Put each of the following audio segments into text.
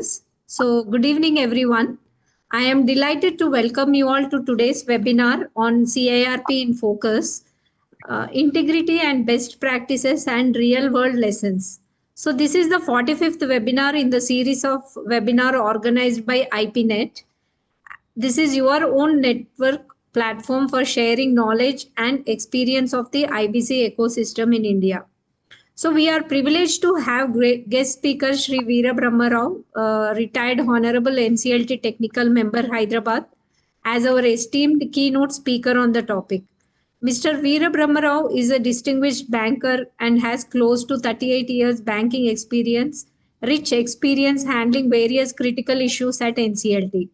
speakers. So, good evening, everyone. I am delighted to welcome you all to today's webinar on CIRP in Focus, Integrity and Best Practices and Real World Lessons. So, this is the 45th webinar in the series of webinar organized by IPNet. This is your own network platform for sharing knowledge and experience of the IBC ecosystem in India. So we are privileged to have great guest speaker Sri Veera Brahma Rao, retired Honorable NCLT Technical Member Hyderabad, as our esteemed keynote speaker on the topic. Mr. Veera Brahma Rao is a distinguished banker and has close to 38 years banking experience, rich experience handling various critical issues at NCLT.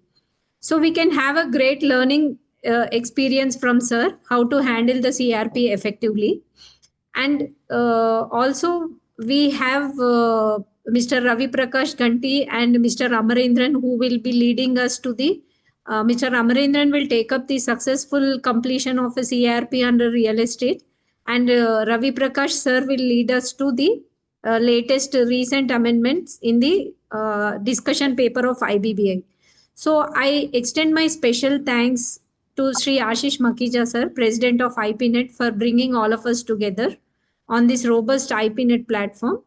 So we can have a great learning experience from sir, how to handle the CRP effectively. And also, we have Mr. Ravi Prakash Ganti and Mr. Amarendran who will be leading us to the. Mr. Amarendran will take up the successful completion of a CRP under real estate, and Ravi Prakash sir will lead us to the latest recent amendments in the discussion paper of IBBI. So I extend my special thanks to Sri Ashish Makija sir, President of IPNet, for bringing all of us together on this robust IPNet platform.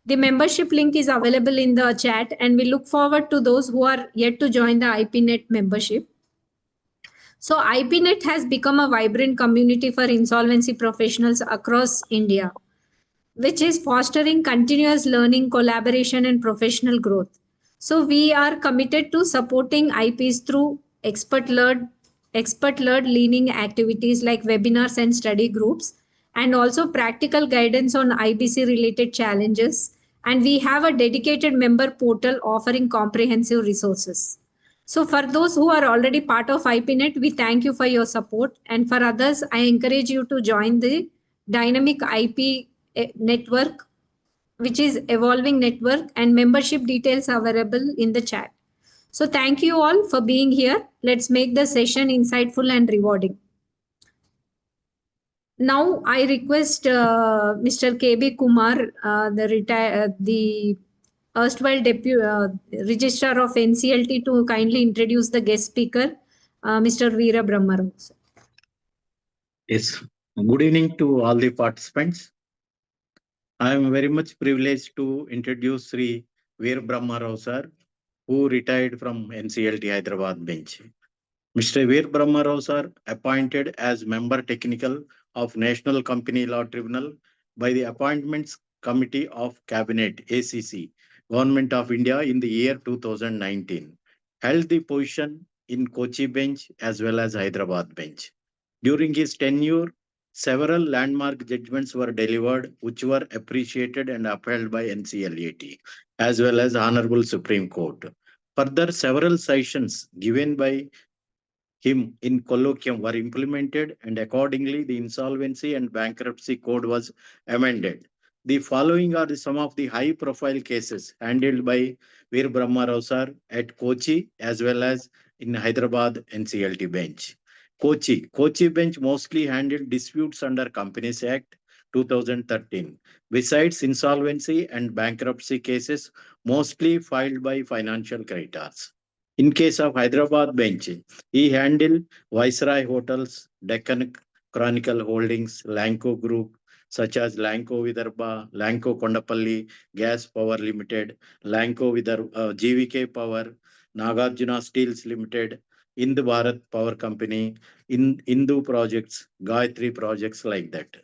The membership link is available in the chat, and we look forward to those who are yet to join the IPNet membership. So IPNet has become a vibrant community for insolvency professionals across India, which is fostering continuous learning, collaboration, and professional growth. So we are committed to supporting IPs through expert-led learning activities like webinars and study groups, and also practical guidance on IBC related challenges. And we have a dedicated member portal offering comprehensive resources. So for those who are already part of IPNet, we thank you for your support. And for others, I encourage you to join the dynamic IP network, which is evolving network, and membership details are available in the chat. So thank you all for being here. Let's make the session insightful and rewarding. Now I request Mr. KB Kumar, the erstwhile registrar of NCLT, to kindly introduce the guest speaker, Mr. Veera Brahma Rao. Yes. Good evening to all the participants. I am very much privileged to introduce Sri Veer Brahma Rao sir, who retired from NCLT Hyderabad bench. Mr. Veer Brahma Rao sir, appointed as Member Technical of National Company Law Tribunal by the Appointments Committee of Cabinet ACC, Government of India in the year 2019, held the position in Kochi bench as well as Hyderabad bench. During his tenure, several landmark judgments were delivered, which were appreciated and upheld by NCLAT, as well as Honorable Supreme Court. Further, several sessions given by him in colloquium were implemented, and accordingly, the Insolvency and Bankruptcy Code was amended. The following are some of the high-profile cases handled by Veer Brahma Rao sir at Kochi as well as in Hyderabad NCLT bench. Kochi bench mostly handled disputes under Companies Act 2013. Besides insolvency and bankruptcy cases, mostly filed by financial creditors. In case of Hyderabad bench, he handled Viceroy Hotels, Deccan Chronicle Holdings, Lanco Group, such as Lanco Vidarbha, Lanco Kondapalli Gas Power Limited, Lanco Vidarbha, GVK Power, Nagarjuna Steels Limited, Ind Bharat Power Company, Hindu projects, Gayatri projects, like that.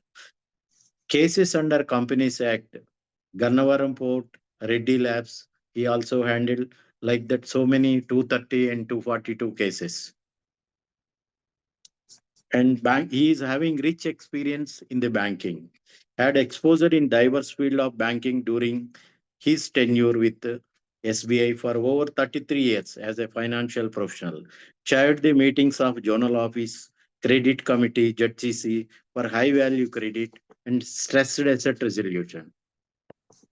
Cases under Companies Act, Gannavaram Port, Reddy Labs, he also handled like that so many 230 and 242 cases. And he is having rich experience in the banking, had exposure in diverse field of banking during his tenure with SBI for over 33 years as a financial professional, chaired the meetings of Zonal Office, Credit Committee, ZCC for high value credit and stressed asset resolution.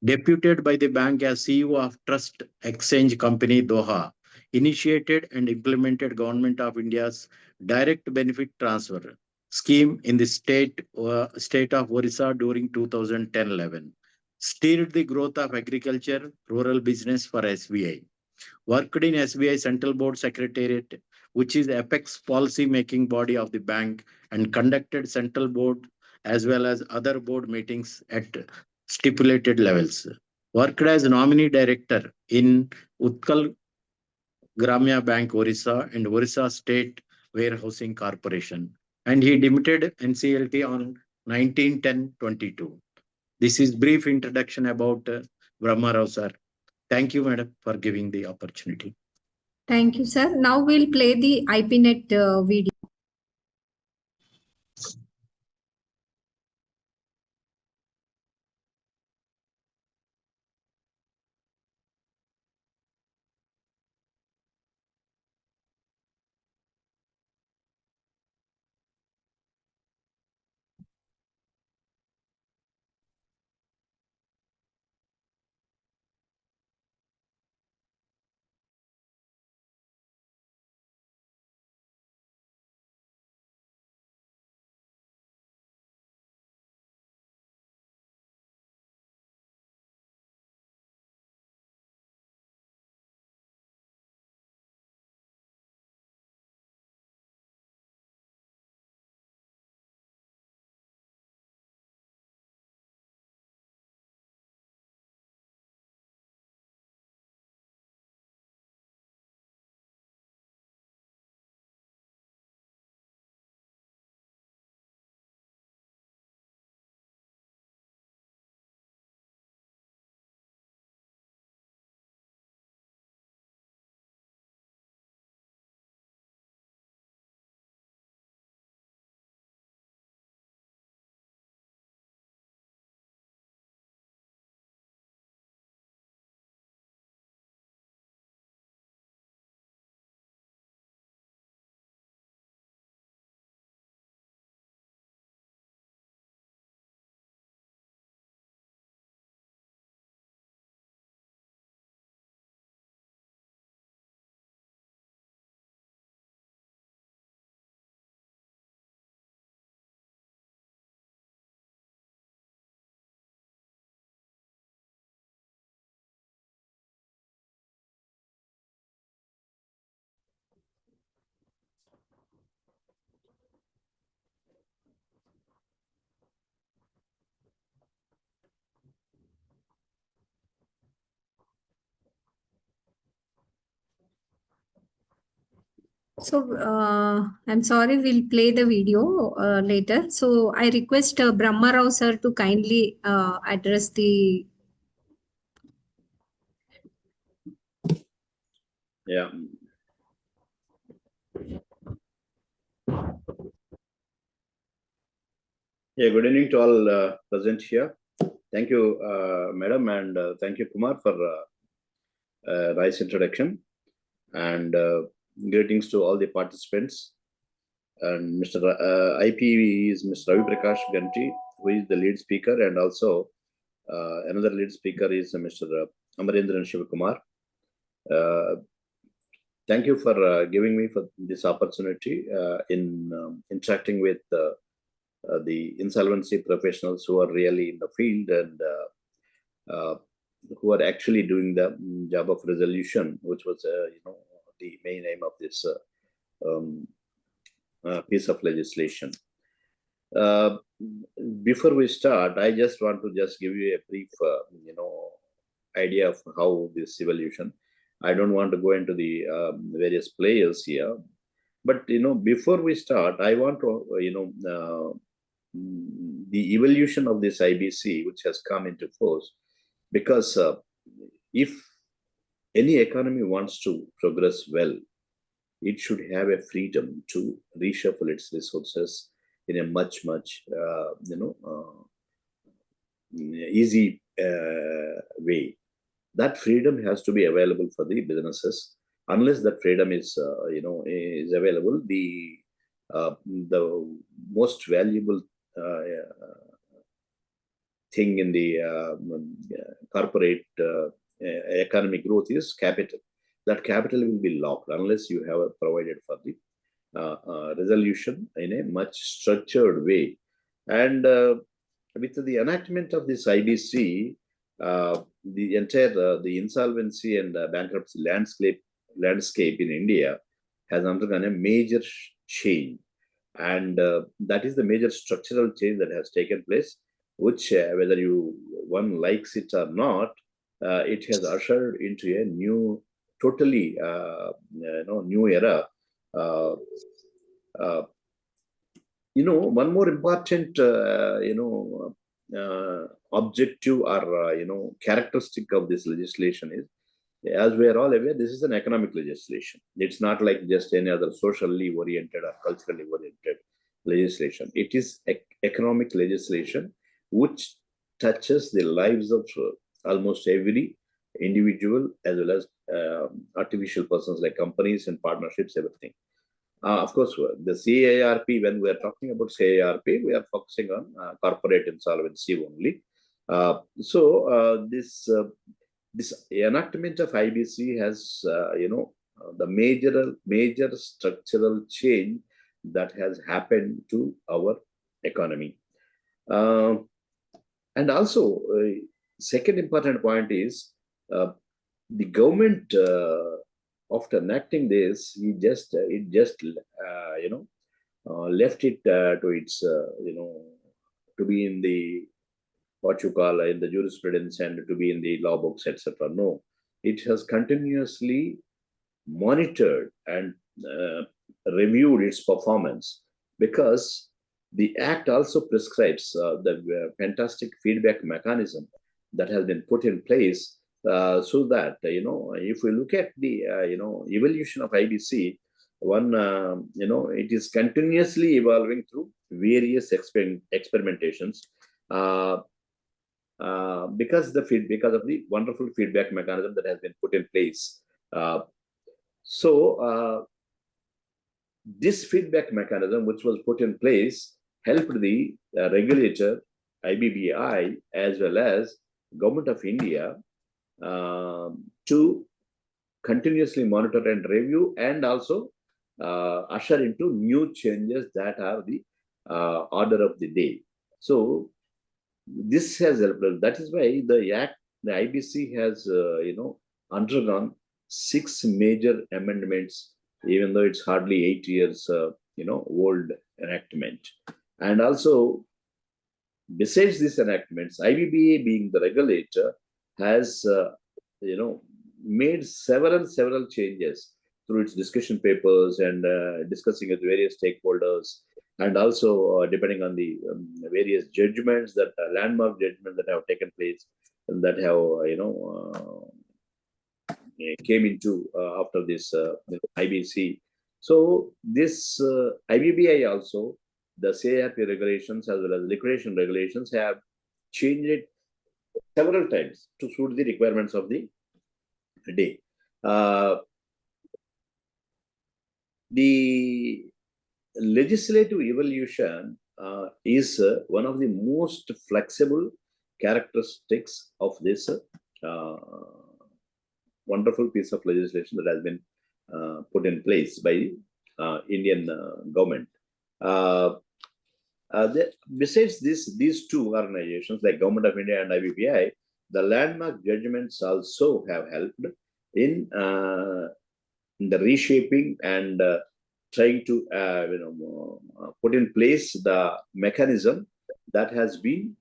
Deputed by the bank as CEO of Trust Exchange Company Doha, initiated and implemented Government of India's direct benefit transfer scheme in the state of Orissa during 2010-11, steered the growth of agriculture, rural business for SBI, worked in SBI Central Board Secretariat, which is apex policy making body of the bank, and conducted central board as well as other board meetings at stipulated levels. Worked as nominee director in Utkal Gramya Bank, Orissa, and Orissa State Warehousing Corporation. And he demitted NCLT on 19/10/22. This is brief introduction about Brahma Rao sir. Thank you, madam, for giving the opportunity. Thank you, sir. Now we'll play the IPNet video. So I'm sorry, we'll play the video later. So I request Brahma Rao sir to kindly address the. Yeah. Yeah, good evening to all present here. Thank you, madam, and thank you, Kumar, for nice introduction. And greetings to all the participants. And Mr. IP is Mr. Ravi Prakash Ganti, who is the lead speaker, and also another lead speaker is Mr. Amarendran Shivakumar. Thank you for giving me for this opportunity in interacting with the insolvency professionals who are really in the field and who are actually doing the job of resolution, which was the main aim of this piece of legislation. Before we start, I just want to just give you a brief idea of how this evolution. I don't want to go into the various players here, but before we start, I want to the evolution of this IBC, which has come into force, because if any economy wants to progress well, it should have a freedom to reshuffle its resources in a much easy way. That freedom has to be available for the businesses. Unless that freedom is is available, the most valuable thing in the corporate economic growth is capital. That capital will be locked unless you have provided for the resolution in a much structured way. And with the enactment of this IBC, the entire the insolvency and bankruptcy landscape in India has undergone a major change, and that is the major structural change that has taken place, which whether one likes it or not, it has ushered into a new, totally new era. Uh, uh, one more important objective or characteristic of this legislation is, as we are all aware, this is an economic legislation. It's not like just any other socially oriented or culturally oriented legislation. It is economic legislation which touches the lives of almost every individual, as well as artificial persons like companies and partnerships, everything. Of course, the CIRP, when we are talking about CIRP, we are focusing on corporate insolvency only. This enactment of IBC has, the major structural change that has happened to our economy. And also, second important point is the government, after enacting this, it just left it to its, to be in the, what you call, in the jurisprudence and to be in the law books, etc. No, it has continuously monitored and reviewed its performance, because the Act also prescribes the fantastic feedback mechanism that has been put in place, so that, if we look at the, evolution of IBC, it is continuously evolving through various experimentations, because of the wonderful feedback mechanism that has been put in place. This feedback mechanism, which was put in place, helped the regulator, IBBI, as well as Government of India, to continuously monitor and review, and also usher into new changes that are the order of the day. So this has helped us. That is why the IBC has, undergone 6 major amendments, even though it's hardly 8 years, old enactment. And also, besides these enactments, IBBA, being the regulator, has, made several changes through its discussion papers and discussing with various stakeholders, and also depending on the various judgments, that landmark judgments that have taken place and that have, came into after this IBC. So this IBBI also, the CIRP regulations as well as liquidation regulations, have changed it several times to suit the requirements of the day. The legislative evolution is one of the most flexible characteristics of this wonderful piece of legislation that has been put in place by the Indian government. Besides these two organizations, like Government of India and IBPI, the landmark judgments also have helped in the reshaping and trying to put in place the mechanism that has been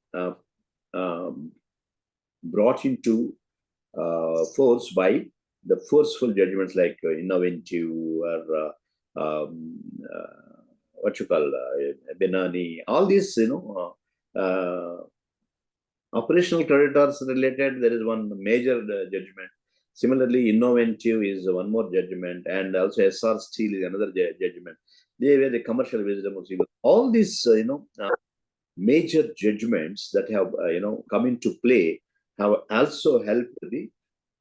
brought into force by the forceful judgments like innovative or what you call Benani. All these, operational creditors related, there is one major judgment. Similarly, innovative is one more judgment, and also SR Steel is another judgment. They were the commercial wisdom of civil. All these, major judgments that have, come into play have also helped the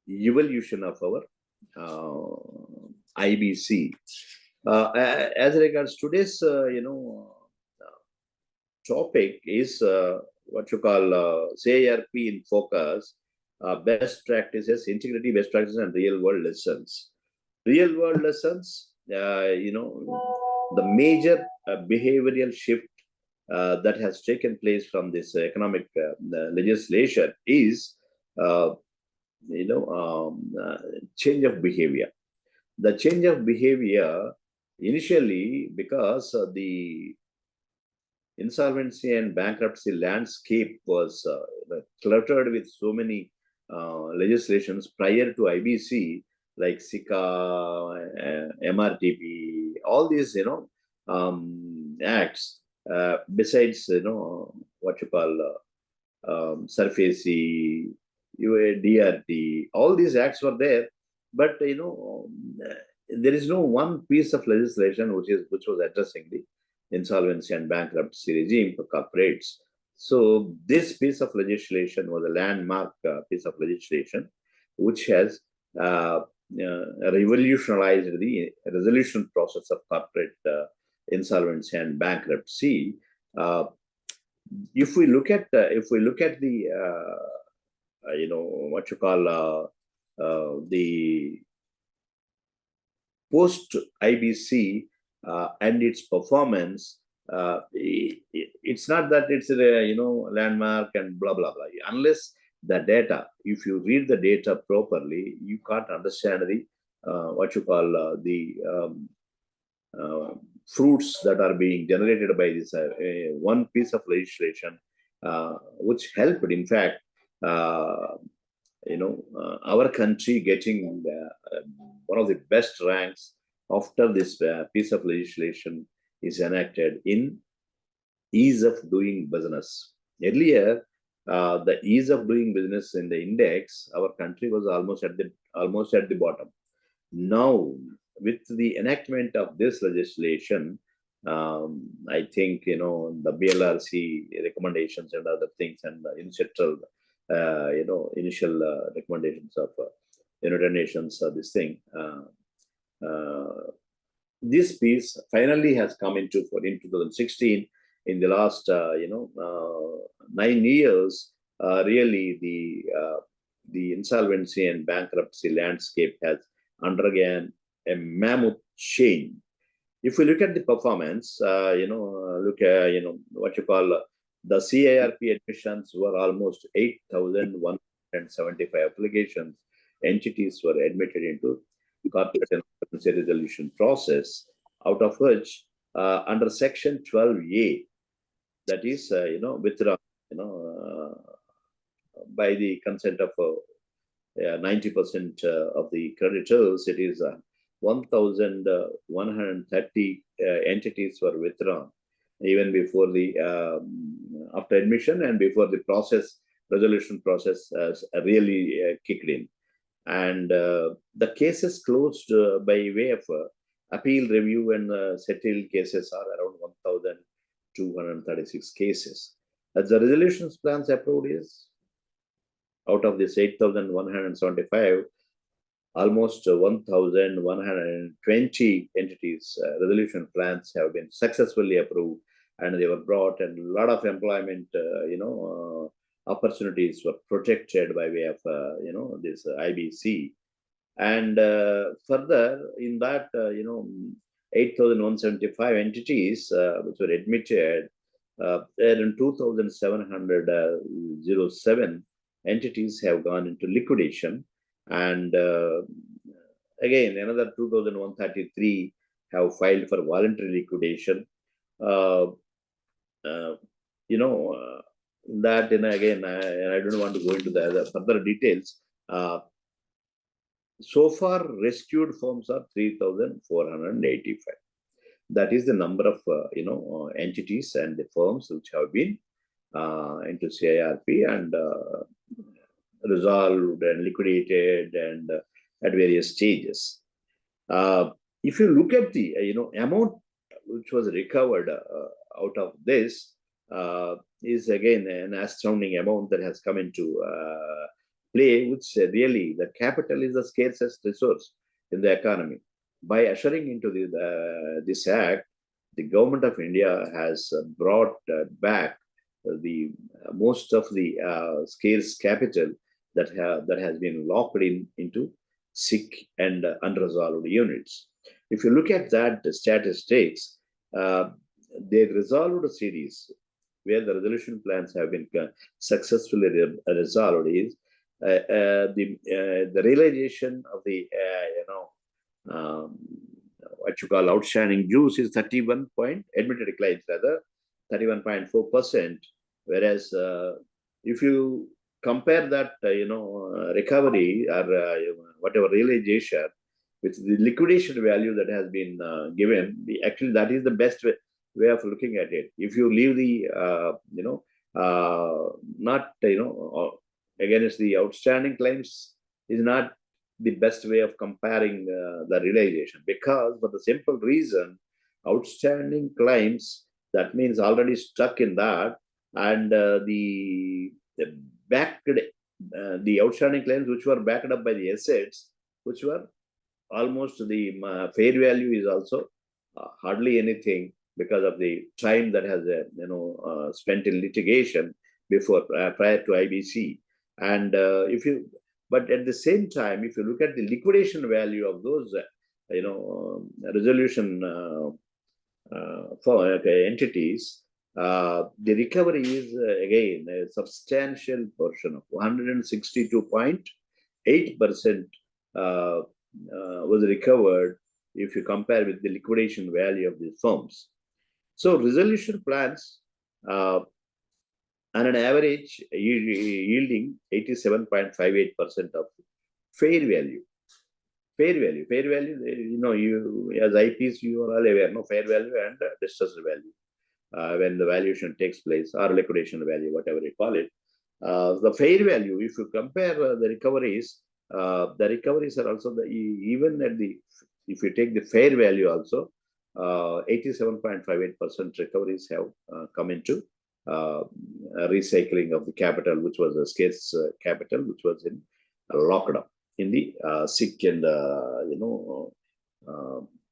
evolution of our IBC. As regards today's, topic is what you call CIRP in focus, best practices, integrity best practices, and real world lessons. Real world lessons, the major behavioral shift that has taken place from this economic legislation is uh, change of behavior. The change of behavior initially because the insolvency and bankruptcy landscape was cluttered with so many legislations prior to IBC, like SICA, MRTP, all these, acts. Besides, what you call SURFACE, DRT, all these acts were there, but there is no one piece of legislation which was addressing the insolvency and bankruptcy regime for corporates. So this piece of legislation was a landmark piece of legislation, which has revolutionized the resolution process of corporate insolvency and bankruptcy. If we look at the what you call the post IBC and its performance, it's not that it's a landmark and blah blah blah. Unless the data, if you read the data properly, you can't understand the what you call the fruits that are being generated by this one piece of legislation, which helped, in fact, our country getting one of the best ranks after this piece of legislation is enacted in ease of doing business. Earlier, the ease of doing business in the index, our country was almost at the bottom. Now, with the enactment of this legislation, I think the BLRC recommendations and other things, and initial recommendations of United Nations, this thing. This piece finally has come in 2016. In the last 9 years, really the insolvency and bankruptcy landscape has undergone a mammoth change. If we look at the performance, look at what you call the CIRP admissions were almost 8,175 applications. Entities were admitted into corporate insolvency resolution process, out of which under Section 12A, that is withdrawn by the consent of 90% of the creditors. It is 1,130 entities were withdrawn even before the after admission and before the resolution process really kicked in. And the cases closed by way of appeal, review, and settled cases are around 1,236 cases. As the resolution plans approved is, out of this 8,175, almost 1,120 entities resolution plans have been successfully approved, and they were brought, and a lot of employment opportunities were protected by way of this IBC. And further, in that 8,175 entities which were admitted, and 2,707 entities have gone into liquidation, and again another 2,133 have filed for voluntary liquidation. That again, I don't want to go into the further details. So far, rescued firms are 3,485. That is the number of entities and the firms which have been into CIRP and resolved and liquidated and at various stages. If you look at the amount which was recovered out of this, is again an astounding amount that has come into play, which really the capital is the scarcest resource in the economy. By ushering into this act, the government of India has brought back the most of the scarce capital that has been locked into sick and unresolved units. If you look at that statistics, the resolved series where the resolution plans have been successfully resolved is the realization of the what you call outstanding dues is 31 point admitted claims rather 31.4%, whereas if you compare that recovery or whatever realization with the liquidation value that has been given, actually that is the best way of looking at it. If you leave the not against the outstanding claims is not the best way of comparing the realization, because for the simple reason, outstanding claims, that means already stuck in that, and the backed the outstanding claims which were backed up by the assets, which were almost the fair value is also hardly anything because of the time that has spent in litigation before prior to IBC. And but at the same time, if you look at the liquidation value of those resolution for entities, the recovery is again a substantial portion of 162.8% was recovered if you compare with the liquidation value of these firms. So resolution plans on an average yielding 87.58% of fair value. Fair value, you as IPs, you are all aware, fair value and distressed value when the valuation takes place, or liquidation value, whatever you call it. The fair value, if you compare the recoveries are also even at the, if you take the fair value also, 87.58% recoveries have come into recycling of the capital, which was a scarce capital, which was in locked up in the sick and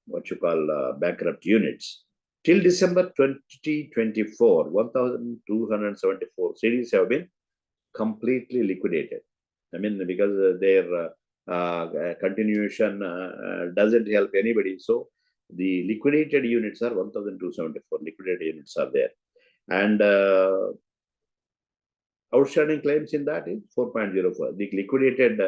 what you call bankrupt units. Till December 2024, 1,274 cities have been completely liquidated. I mean, because their continuation doesn't help anybody. So the liquidated units are 1,274 liquidated units are there. And outstanding claims in that is 4.04. The liquidated,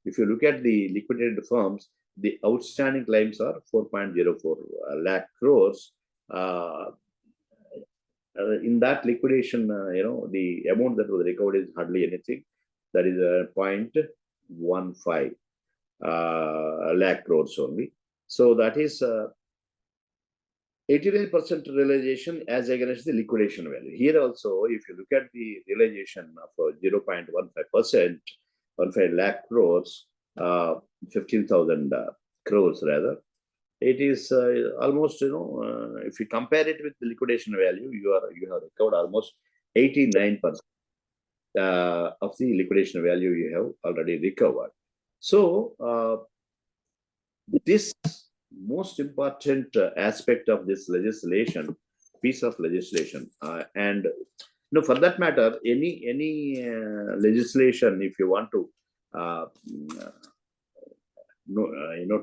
if you look at the liquidated firms, the outstanding claims are 4.04 lakh crores. In that liquidation, the amount that was recovered is hardly anything. That is 0.15 lakh crores only. So that is 89% realization as against the liquidation value. Here also, if you look at the realization of 0.15%, 15 lakh crores, 15,000 crores rather, it is almost, if you compare it with the liquidation value, you have recovered almost 89% of the liquidation value you have already recovered. So this most important aspect of this legislation, piece of legislation, and for that matter, any legislation, if you want to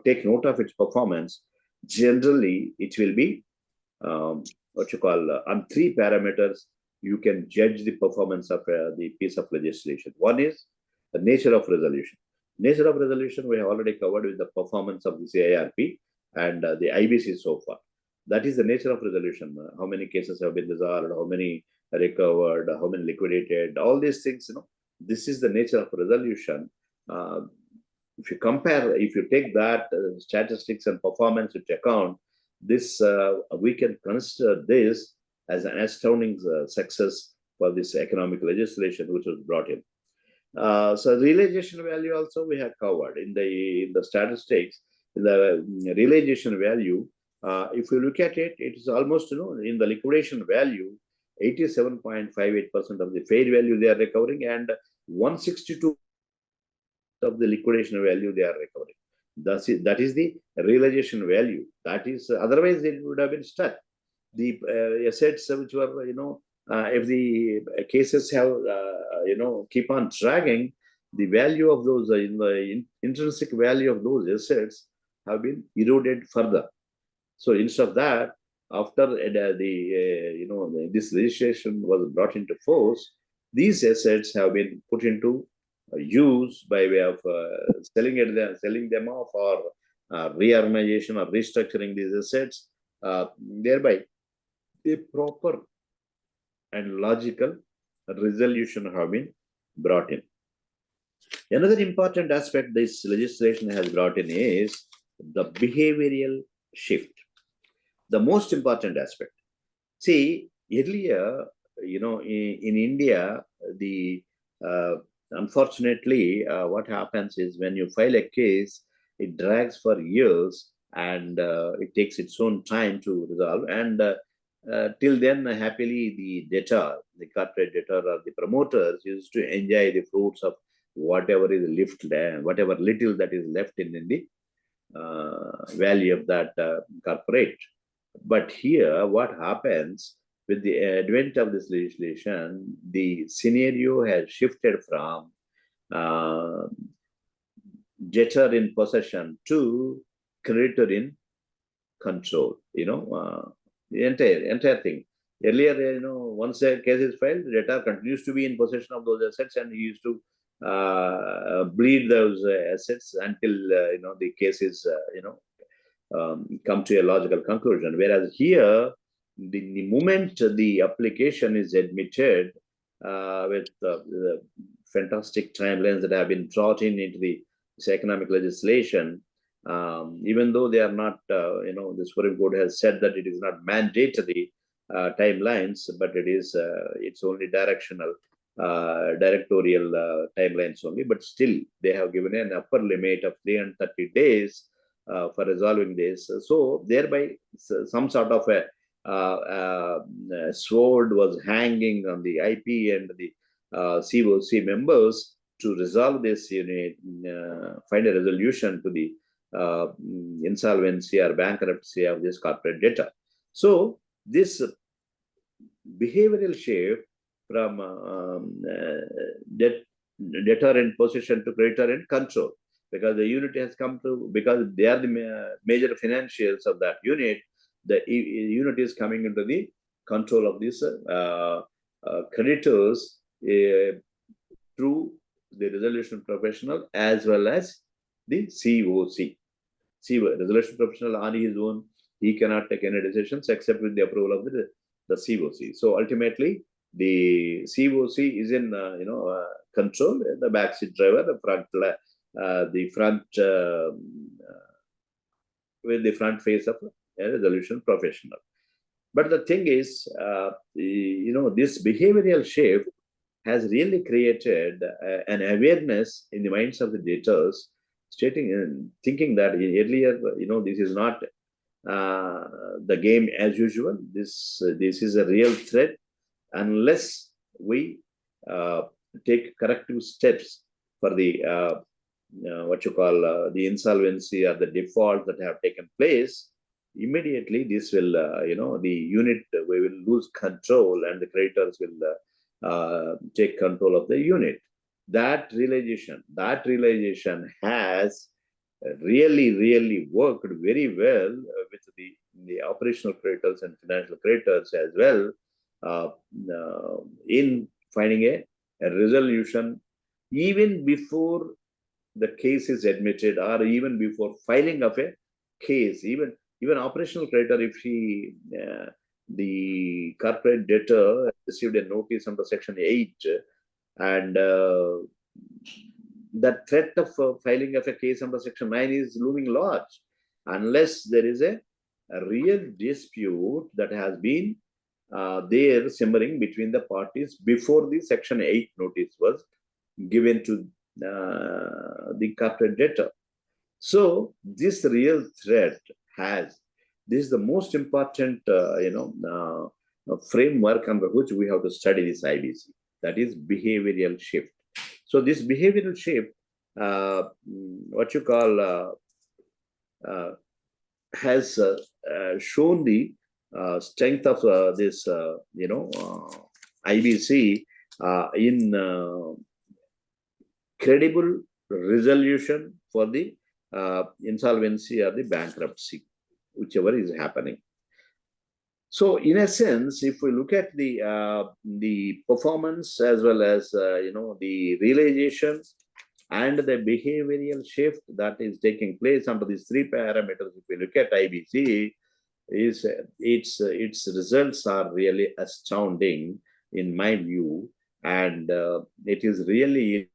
take note of its performance, generally it will be what you call on three parameters you can judge the performance of the piece of legislation. One is the nature of resolution. Nature of resolution we have already covered with the performance of the CIRP and the IBC so far. That is the nature of resolution. How many cases have been resolved, how many recovered, how many liquidated, all these things, this is the nature of resolution. If you compare, if you take that statistics and performance into account, this we can consider this as an astounding success for this economic legislation which was brought in. So realization value also we have covered in the statistics. The realization value, if you look at it, it is almost in the liquidation value, 87.58% of the fair value they are recovering, and 162 of the liquidation value they are recovering. That is the realization value. That is otherwise it would have been stuck. The assets which were if the cases have keep on dragging, the value of those the intrinsic value of those assets have been eroded further. So instead of that, after this legislation was brought into force, these assets have been put into use by way of selling them off, or reorganization or restructuring these assets, thereby a proper and logical resolution have been brought in. Another important aspect this legislation has brought in is the behavioral shift. The most important aspect. See, earlier, in India, the unfortunately, what happens is when you file a case, it drags for years, and it takes its own time to resolve. And till then, happily, the debtor, the corporate debtor or the promoters used to enjoy the fruits of whatever is left, whatever little that is left in the value of that corporate. But here, what happens with the advent of this legislation, the scenario has shifted from uh, debtor in possession to creditor in control. The entire thing. Earlier, once a case is filed, the debtor continues to be in possession of those assets, and he used to bleed those assets until the case is come to a logical conclusion. Whereas here, the moment the application is admitted with the fantastic timelines that have been brought into this economic legislation, even though they are not, the Supreme Court has said that it is not mandatory timelines, but it's only directional, directorial timelines only. But still, they have given an upper limit of 330 days for resolving this. So thereby, some sort of a sword was hanging on the IP and the COC members to resolve this unit, find a resolution to the insolvency or bankruptcy of this corporate debtor. So this behavioral shift from debtor in possession to creditor in control, because the unit has come to, because they are the major financials of that unit, the unit is coming into the control of these creditors through the resolution professional as well as the COC. Resolution professional on his own, he cannot take any decisions except with the approval of the COC. So ultimately, the COC is in control. The backseat driver, the front with the front face of a resolution professional. But the thing is, this behavioral shift has really created an awareness in the minds of the debtors, thinking that earlier, this is not the game as usual. This is a real threat unless we take corrective steps for the the insolvency or the default that have taken place. Immediately, this will, the unit, we will lose control, and the creditors will take control of the unit. That realization has really worked very well with the operational creditors and financial creditors as well in finding a resolution even before the case is admitted, or even before filing of a case. Even operational creditor, if the corporate debtor received a notice under Section 8, and that threat of filing of a case under Section 9 is looming large, unless there is a real dispute that has been there simmering between the parties before the Section 8 notice was given to the corporate debtor. So this real threat this is the most important framework under which we have to study this IBC, that is behavioral shift. So this behavioral shift, has shown the strength of this IBC in credible resolution for the insolvency or the bankruptcy, whichever is happening. So, in a sense, if we look at the performance as well as the realization and the behavioral shift that is taking place under these three parameters, if we look at IBC, is its results are really astounding in my view, and it is really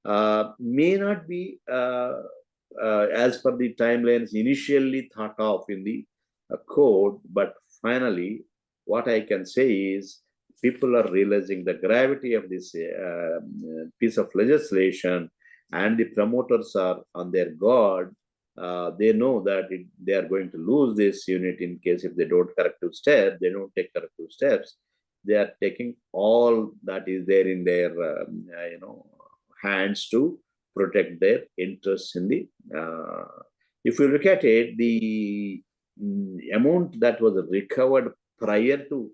may not be as per the timelines initially thought of in the code, but finally, what I can say is people are realizing the gravity of this piece of legislation, and the promoters are on their guard. They know that they are going to lose this unit in case if they don't corrective steps, they don't take corrective steps. They are taking all that is there in their hands to protect their interests in the if you look at it, the amount that was recovered prior to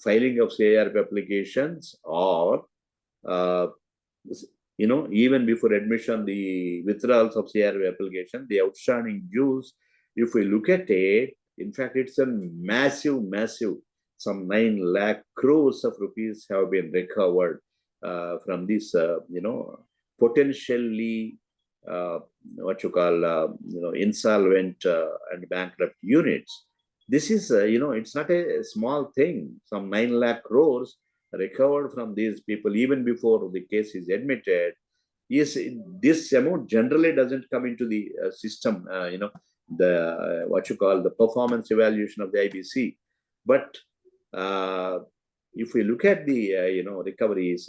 filing of CIRP applications, or even before admission, the withdrawals of CIRP application, the outstanding dues, if we look at it, in fact, it's a massive, some 9 lakh crores of rupees have been recovered from this, potentially insolvent and bankrupt units. This is, it's not a small thing. Some 9 lakh crores recovered from these people even before the case is admitted. Yes, this amount generally doesn't come into the system, the performance evaluation of the IBC. But if we look at the, recoveries,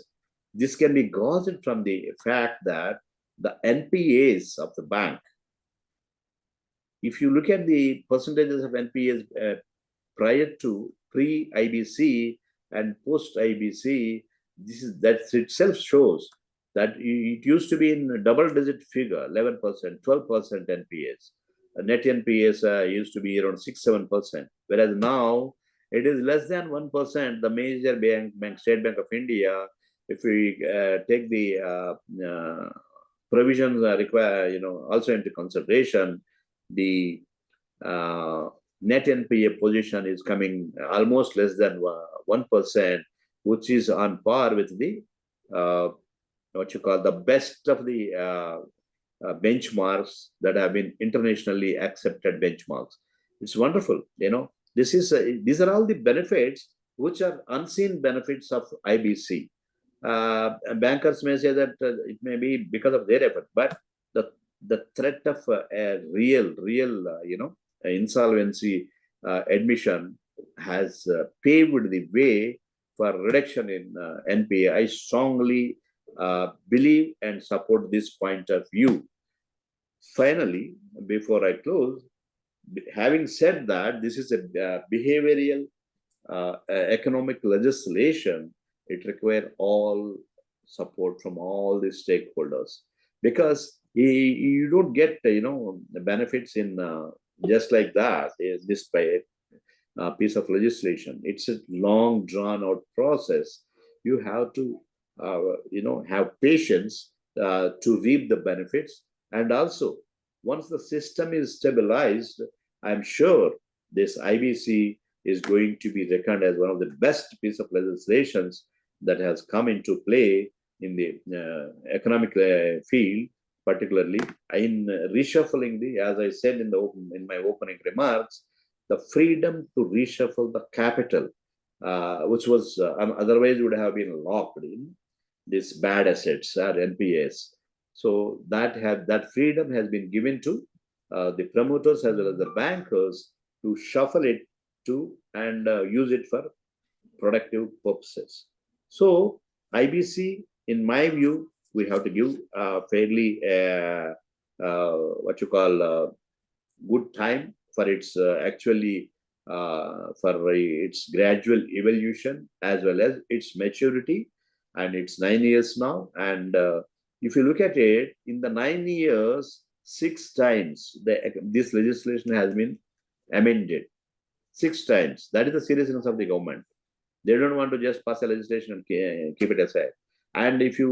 this can be gauged from the fact that the NPAs of the bank, if you look at the percentages of NPAs prior to pre-IBC and post-IBC, that itself shows that it used to be in a double-digit figure, 11%, 12% NPAs. Net NPAs used to be around 6-7%, whereas now it is less than 1%. The major bank, State Bank of India, if we take the provisions require, also into consideration, the net NPA position is coming almost less than 1%, which is on par with the the best of the benchmarks that have been internationally accepted benchmarks. It's wonderful. These are all the benefits which are unseen benefits of IBC. Bankers may say that it may be because of their effort, but the threat of a real insolvency admission has paved the way for reduction in NPA. I strongly believe and support this point of view. Finally, before I close, having said that, this is a behavioral economic legislation. It requires all support from all the stakeholders, because you don't get the benefits in just like that, just by a piece of legislation. It's a long drawn out process. You have to have patience to reap the benefits. And also, once the system is stabilized, I'm sure this IBC is going to be reckoned as one of the best piece of legislations that has come into play in the economic field, particularly in reshuffling as I said in my opening remarks, the freedom to reshuffle the capital, which was otherwise would have been locked in these bad assets or NPAs. So that freedom has been given to the promoters as well as the bankers to shuffle it to and use it for productive purposes. So IBC, in my view, we have to give fairly good time for its actually for its gradual evolution as well as its maturity, and it's 9 years now. And if you look at it, in the 9 years, 6 times this legislation has been amended. 6 times. That is the seriousness of the government. They don't want to just pass a legislation and keep it aside. And if you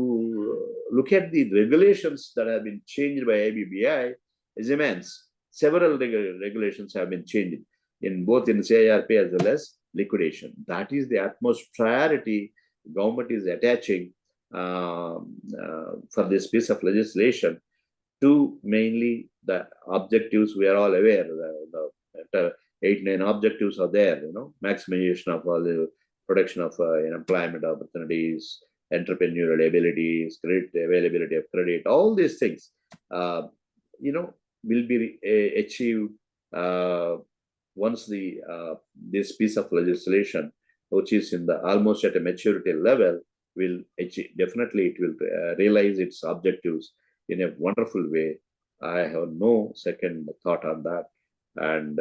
look at the regulations that have been changed by IBBI, is immense. Several regulations have been changed. in both in CIRP as well as liquidation. That is the utmost priority government is attaching for this piece of legislation to mainly the objectives we are all aware. The 8-9 objectives are there, maximization of all the production of employment opportunities, entrepreneurial abilities, credit availability of credit, all these things, will be achieved once this piece of legislation, which is in the almost at a maturity level, will achieve, definitely it will realize its objectives in a wonderful way. I have no second thought on that. And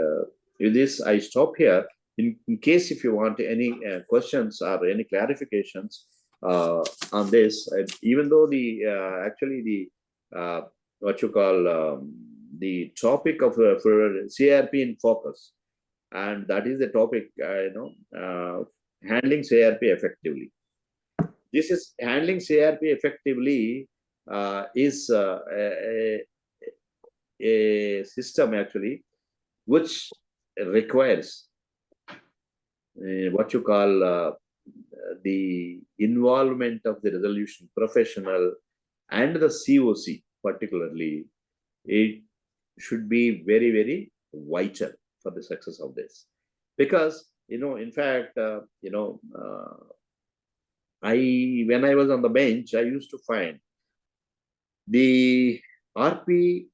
with this, I stop here. In case if you want any questions or any clarifications on this, even though what you call the topic of for CIRP in focus, and that is the topic, handling CIRP effectively. This is handling CIRP effectively is a system actually which requires what you call the involvement of the resolution professional and the COC particularly. It should be very, very vital for the success of this, because in fact when I was on the bench, I used to find the RP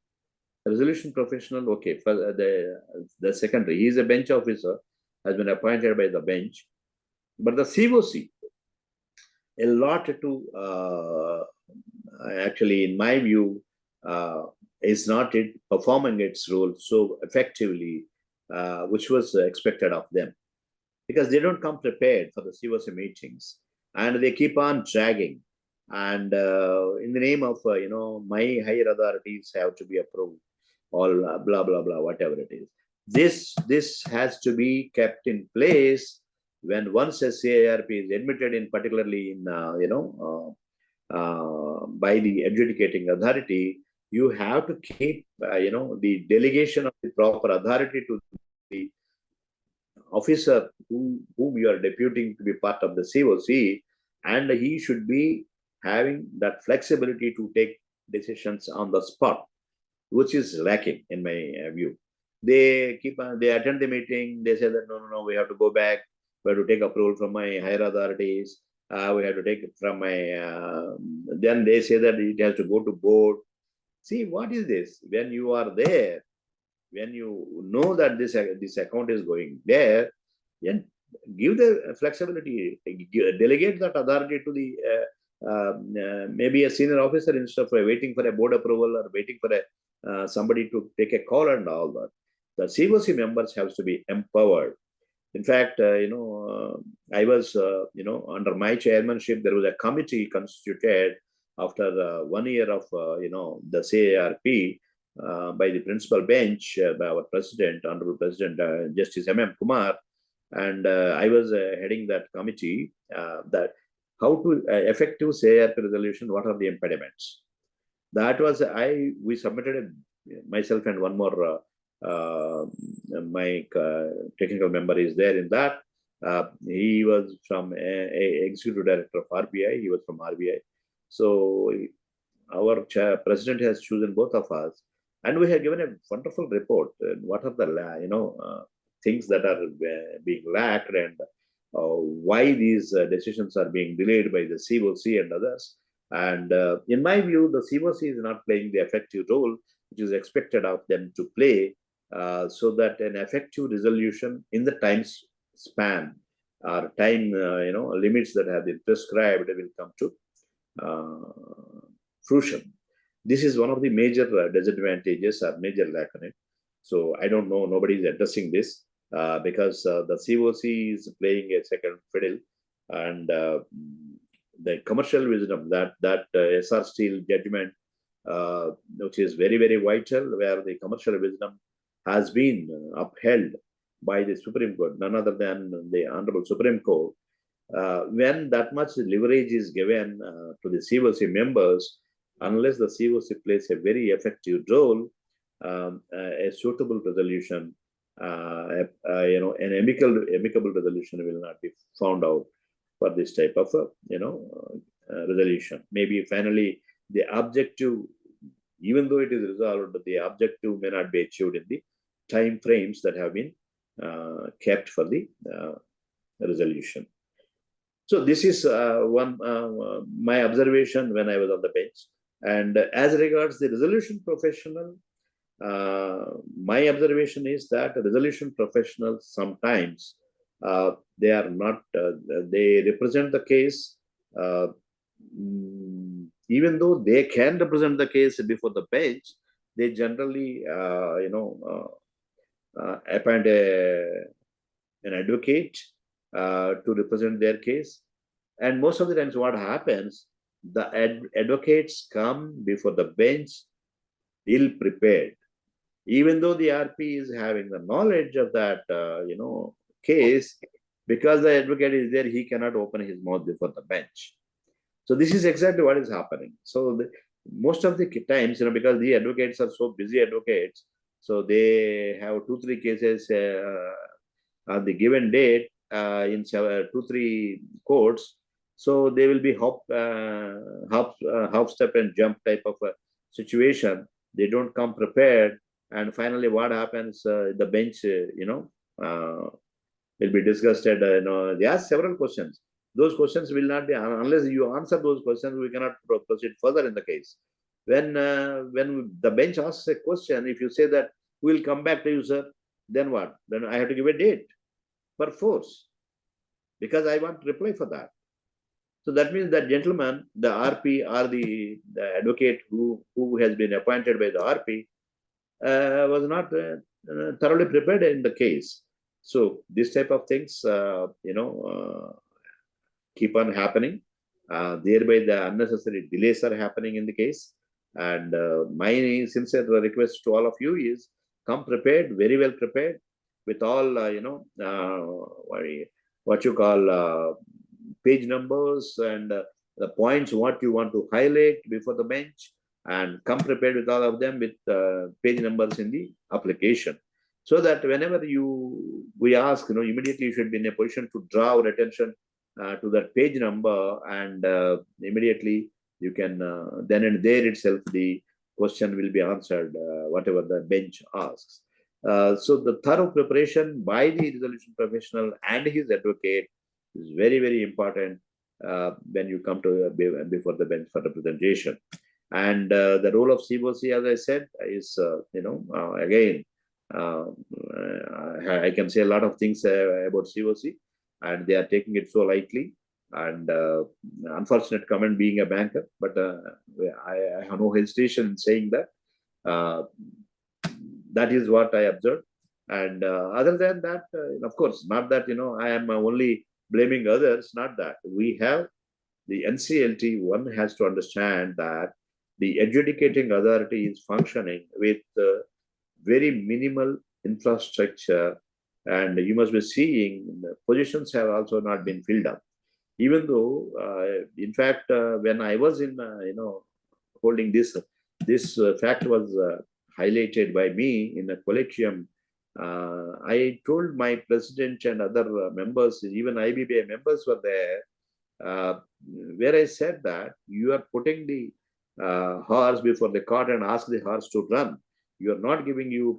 resolution professional, okay, for the secondary, he is a bench officer, has been appointed by the bench, but the COC, a lot to actually, in my view, is not performing its role so effectively, which was expected of them, because they don't come prepared for the COC meetings, and they keep on dragging. And in the name of, my higher authorities have to be approved, all blah, blah, blah, whatever it is. This has to be kept in place when once a CIRP is admitted in, particularly in, by the adjudicating authority, you have to keep, the delegation of the proper authority to the officer whom you are deputing to be part of the COC, and he should be having that flexibility to take decisions on the spot, which is lacking in my view. They attend the meeting, they say that no, we have to go back, we have to take approval from my higher authorities, we have to take it from my, then they say that it has to go to board. See, what is this? When you are there, when you know that this account is going there, then give the flexibility, delegate that authority to the maybe a senior officer, instead of waiting for a board approval or waiting for somebody to take a call and all that. The COC members have to be empowered. In fact, I was, under my chairmanship, there was a committee constituted after 1 year of, the CIRP by the principal bench, by our president, Honorable President Justice M.M. Kumar, and I was heading that committee, that how to effective CIRP resolution, what are the impediments. That was, we submitted myself and one more, my technical member is there in that. He was from executive director of RBI, he was from RBI. So our president has chosen both of us, and we have given a wonderful report. What are the things that are being lacked, and why these decisions are being delayed by the COC and others. And in my view, the COC is not playing the effective role which is expected of them to play, so that an effective resolution in the time span or time limits that have been prescribed will come to fruition. This is one of the major disadvantages or major lack in it. So I don't know, nobody is addressing this because the COC is playing a second fiddle, and the commercial wisdom, that SR Steel judgment, which is very, very vital, where the commercial wisdom has been upheld by the Supreme Court, none other than the Honorable Supreme Court. When that much leverage is given to the COC members, unless the COC plays a very effective role, a suitable resolution an amicable resolution will not be found out for this type of resolution. Maybe finally the objective, even though it is resolved, the objective may not be achieved in the time frames that have been kept for the resolution. So this is one my observation when I was on the bench. And as regards the resolution professional, my observation is that resolution professionals sometimes they are not, they represent the case, even though they can represent the case before the bench, they generally, appoint an advocate to represent their case. And most of the times what happens, the advocates come before the bench ill prepared. Even though the RP is having the knowledge of that, case, because the advocate is there, he cannot open his mouth before the bench. So this is exactly what is happening. So most of the times, because the advocates are so busy advocates, so they have 2-3 cases on the given date in 2-3 courts. So they will be hop, step and jump type of a situation. They don't come prepared. And finally, what happens? The bench, will be discussed. They ask several questions. Those questions will not be, unless you answer those questions, we cannot proceed further in the case. When the bench asks a question, if you say that we'll come back to you, sir, then what? Then I have to give a date for force, because I want to reply for that. So that means that gentleman, the RP or the advocate who has been appointed by the RP was not thoroughly prepared in the case. So this type of things, keep on happening. Thereby the unnecessary delays are happening in the case. And my sincere request to all of you is, come prepared, very well prepared, with all, what you call page numbers and the points what you want to highlight before the bench, and come prepared with all of them with page numbers in the application, so that whenever we ask, immediately you should be in a position to draw our attention to that page number, and immediately you can, then and there itself, the question will be answered, whatever the bench asks. So the thorough preparation by the resolution professional and his advocate is very, very important when you come to before the bench for representation. And the role of COC, as I said, is, again, I can say a lot of things about COC, and they are taking it so lightly. And unfortunate comment being a banker, but I have no hesitation in saying that. That is what I observed. And other than that, of course, not that, I am only blaming others, not that. We have the NCLT, one has to understand that the adjudicating authority is functioning with very minimal infrastructure, and you must be seeing the positions have also not been filled up. Even though, in fact, when I was in, holding this fact was highlighted by me in a colloquium, I told my president and other members, even IBBI members were there, where I said that you are putting the horse before the cart and ask the horse to run. You are not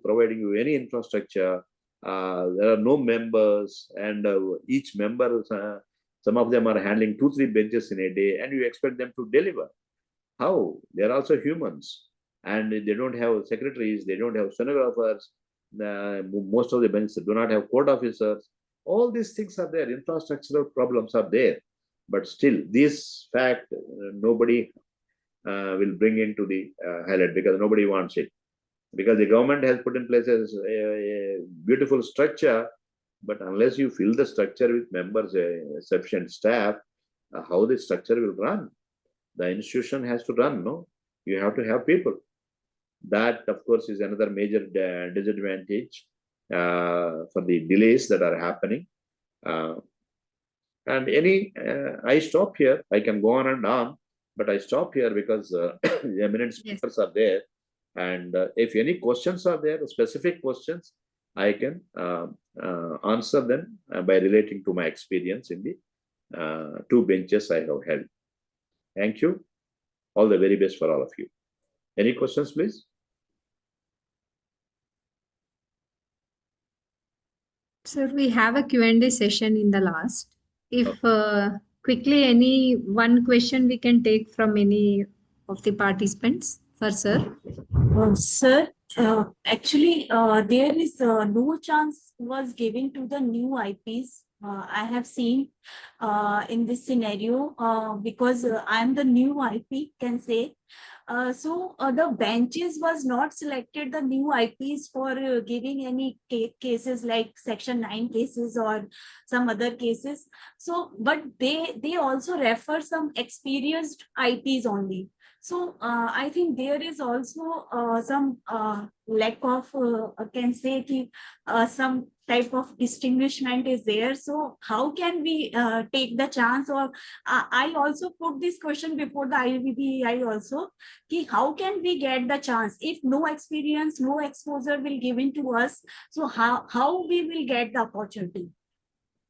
providing you any infrastructure. There are no members, and each member, some of them are handling 2-3 benches in a day, and you expect them to deliver. How? They are also humans, and they don't have secretaries, they don't have stenographers. Most of the benches do not have court officers. All these things are there. Infrastructural problems are there. But still, this fact, nobody will bring into the highlight, because nobody wants it. Because the government has put in place a beautiful structure, but unless you fill the structure with members, sufficient staff, how the structure will run? The institution has to run, no? You have to have people. That, of course, is another major disadvantage for the delays that are happening. And I stop here. I can go on and on, but I stop here because eminent speakers are there. And if any questions are there, specific questions, I can answer them by relating to my experience in the two benches I have held. Thank you. All the very best for all of you. Any questions, please? Sir, we have a Q&A session in the last. If quickly any one question we can take from any of the participants for sir. Sir, actually, there is no chance was given to the new IPs. I have seen in this scenario because I am the new IP, can say. So the benches was not selected the new IPs for giving any cases like Section 9 cases or some other cases. So, but they also refer some experienced IPs only. So I think there is also some lack of, can say, some type of distinguishment is there. So how can we take the chance? Or I also put this question before the IBBI also, how can we get the chance if no experience, no exposure will given to us? So how we will get the opportunity?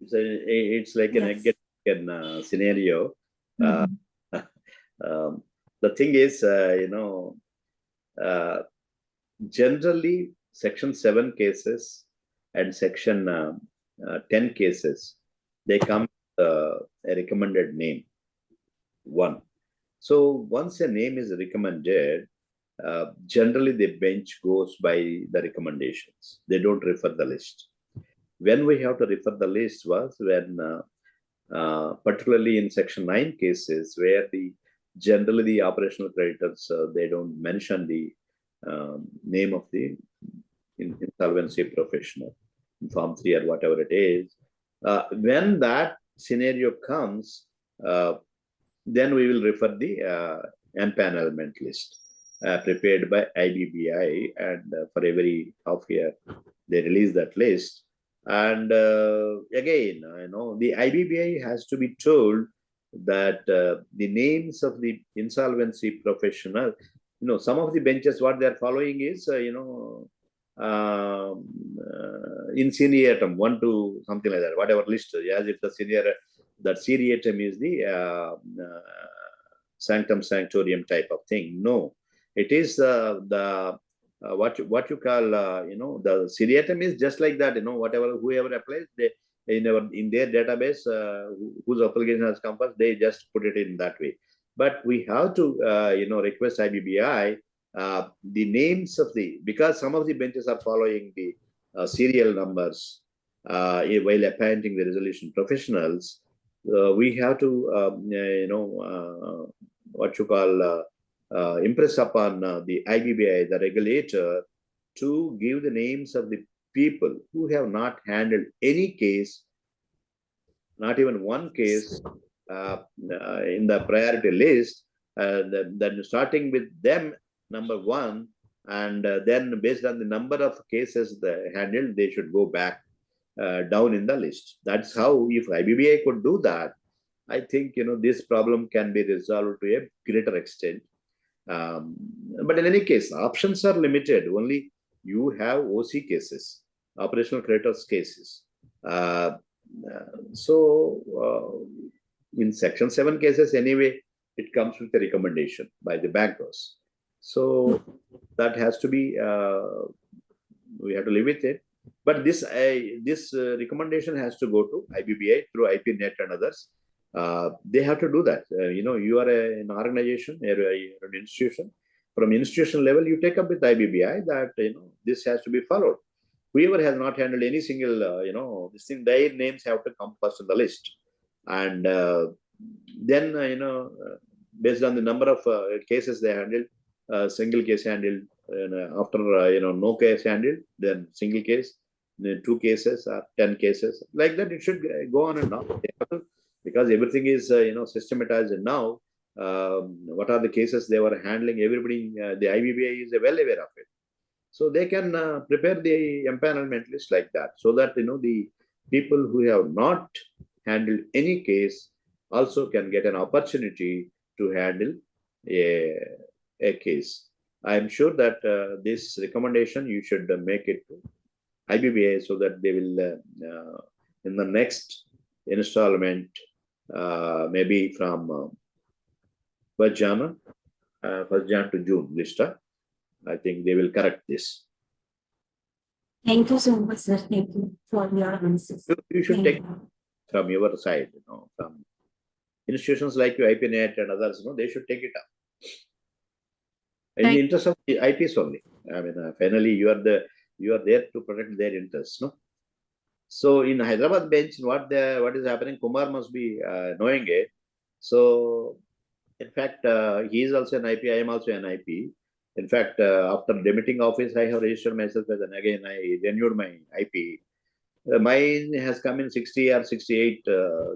So it's like an Yes. egg scenario. Mhm. The thing is, generally, Section 7 cases and Section 10 cases, they come with a recommended name, one. So once a name is recommended, generally the bench goes by the recommendations. They don't refer the list. When we have to refer the list was when particularly in Section 9 cases where generally the operational creditors, they don't mention the name of the insolvency professional in Form 3 or whatever it is. When that scenario comes, then we will refer the empanelment list prepared by IBBI, and for every half year they release that list. And again, the IBBI has to be told that the names of the insolvency professional, some of the benches, what they're following is, in seriatim, 1 to something like that, whatever list, as if the senior, that seriatim is the sanctum sanctorium type of thing. No, it is the what you call the seriatim is just like that. Whatever whoever applies, they in their database whose application has come first, they just put it in that way. But we have to request IBBI the names of because some of the benches are following the serial numbers while appointing the resolution professionals. We have to what you call impress upon the IBBI, the regulator, to give the names of the people who have not handled any case, not even one case in the priority list. Then starting with them, number one, and then based on the number of cases they handled, they should go back down in the list. That's how, if IBBI could do that, I think this problem can be resolved to a greater extent. But in any case, options are limited. Only you have OC cases, operational creditors cases. In Section 7 cases, anyway, it comes with a recommendation by the bankers. So that has to be, we have to live with it. But this recommendation has to go to IBBI through IPNet and others. They have to do that. You are an organization, you're an institution. From institution level, you take up with IBBI that this has to be followed. Whoever has not handled any single, this thing, their names have to come first on the list, and then based on the number of cases they handled, single case handled, after no case handled, then single case, then 2 cases or 10 cases, like that. It should go on and on, because everything is systematized now. What are the cases they were handling? Everybody, the IBBI is well aware of it. So they can prepare the empanelment list like that, so that the people who have not handled any case also can get an opportunity to handle a case. I am sure that this recommendation you should make it to IBBA, so that they will in the next installment, maybe from 1st Jan to June, Lista. I think they will correct this. Thank you so much, sir. Thank you for your answers. You should take from your side, from institutions like IPNet and others, they should take it up. In the interest of the IPs only. I mean, finally, you are there to protect their interests, no? So in Hyderabad bench, what is happening, Kumar must be knowing it. So in fact, he is also an IP. I am also an IP. In fact, after demitting office, I have registered myself as again I renewed my IP. Mine has come in 60 or 68.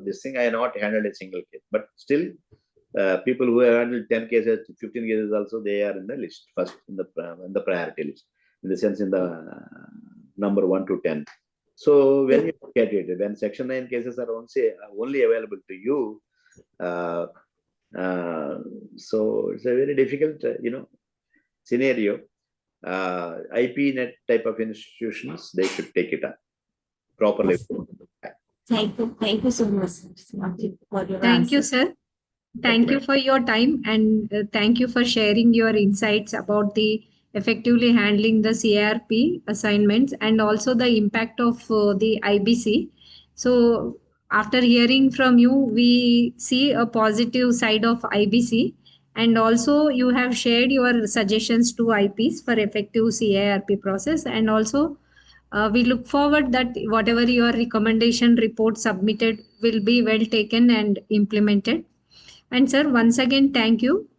This thing I have not handled a single case, but still, people who have handled 10 cases, 15 cases also, they are in the list first in the priority list, in the sense in the number 1 to 10. So when you look at it, when Section 9 cases are only available to you, so it's a very difficult, scenario. IPNet type of institutions, they should take it up properly. Thank you so much, sir, for your Thank you, answers. sir. Thank you for your time, and thank you for sharing your insights about the effectively handling the CIRP assignments and also the impact of the IBC. So after hearing from you, we see a positive side of IBC, and also you have shared your suggestions to IPs for effective CIRP process, and also we look forward that whatever your recommendation report submitted will be well taken and implemented. And sir, once again, thank you.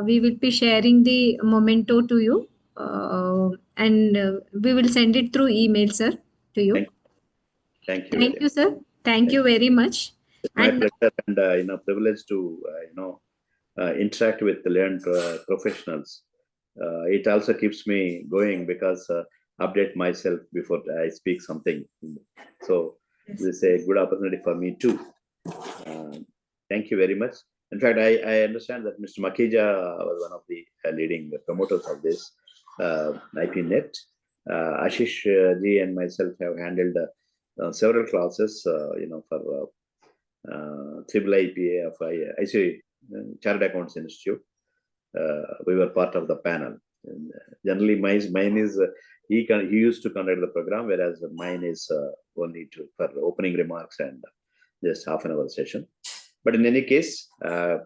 We will be sharing the memento to you, and we will send it through email, sir, to you. Thank you. Thank you, sir. Thank you very much. It's my pleasure and privilege to interact with the learned professionals. It also keeps me going because update myself before I speak something. So this is a good opportunity for me too. Thank you very much. In fact, I understand that Mr. Makija was one of the leading promoters of this IPNet. Ashish ji and myself have handled several classes, for triple IPA of IC Chartered Accounts Institute. We were part of the panel. And generally, mine is he used to conduct the program, whereas mine is only for opening remarks and just half an hour session. But in any case,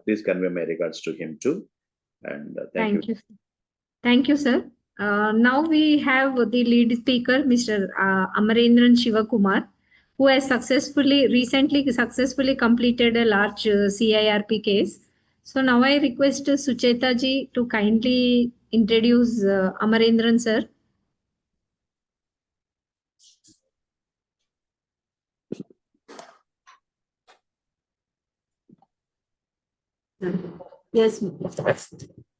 please convey my regards to him too. And thank you. Thank you, sir. Now we have the lead speaker, Mr. Amarendran Shivakumar, who has recently successfully completed a large CIRP case. So now I request Sucheta ji to kindly introduce Amarendran sir. Yes,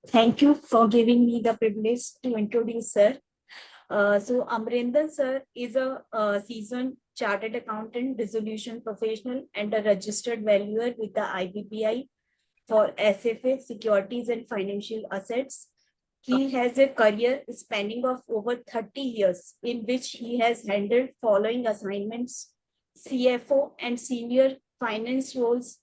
thank you for giving me the privilege to introduce sir. So Amrinder sir is a seasoned chartered accountant, dissolution professional, and a registered valuer with the IBPI for SFA, securities and financial assets. He has a career spanning of over 30 years in which he has handled following assignments: CFO and senior finance roles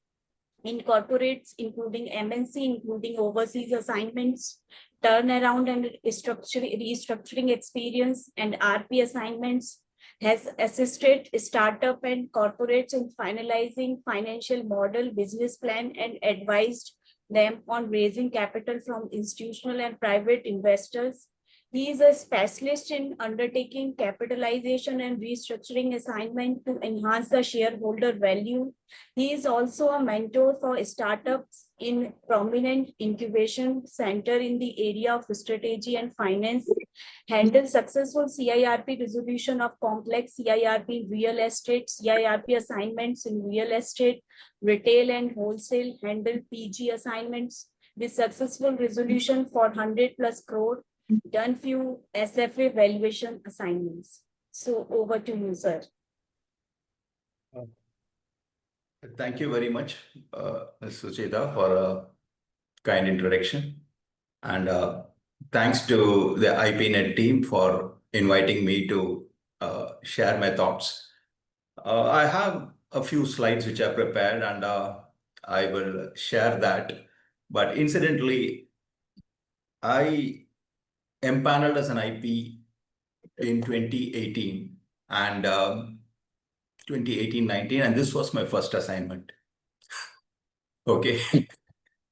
in corporates, including MNC, including overseas assignments, turnaround and restructuring experience, and RP assignments, has assisted startup and corporates in finalizing financial model, business plan, and advised them on raising capital from institutional and private investors. He is a specialist in undertaking capitalization and restructuring assignment to enhance the shareholder value. He is also a mentor for startups in prominent incubation center in the area of strategy and finance, handle successful CIRP resolution of complex CIRP real estate, CIRP assignments in real estate, retail and wholesale, handle PG assignments with successful resolution for 100 plus crore, done few SFA valuation assignments. So over to you, sir. Thank you very much, Ms. Sucheta, for a kind introduction. And thanks to the IPNet team for inviting me to share my thoughts. I have a few slides which I prepared, and I will share that. But incidentally, I empaneled as an IP in 2018 and 2018-19, and this was my first assignment. Okay.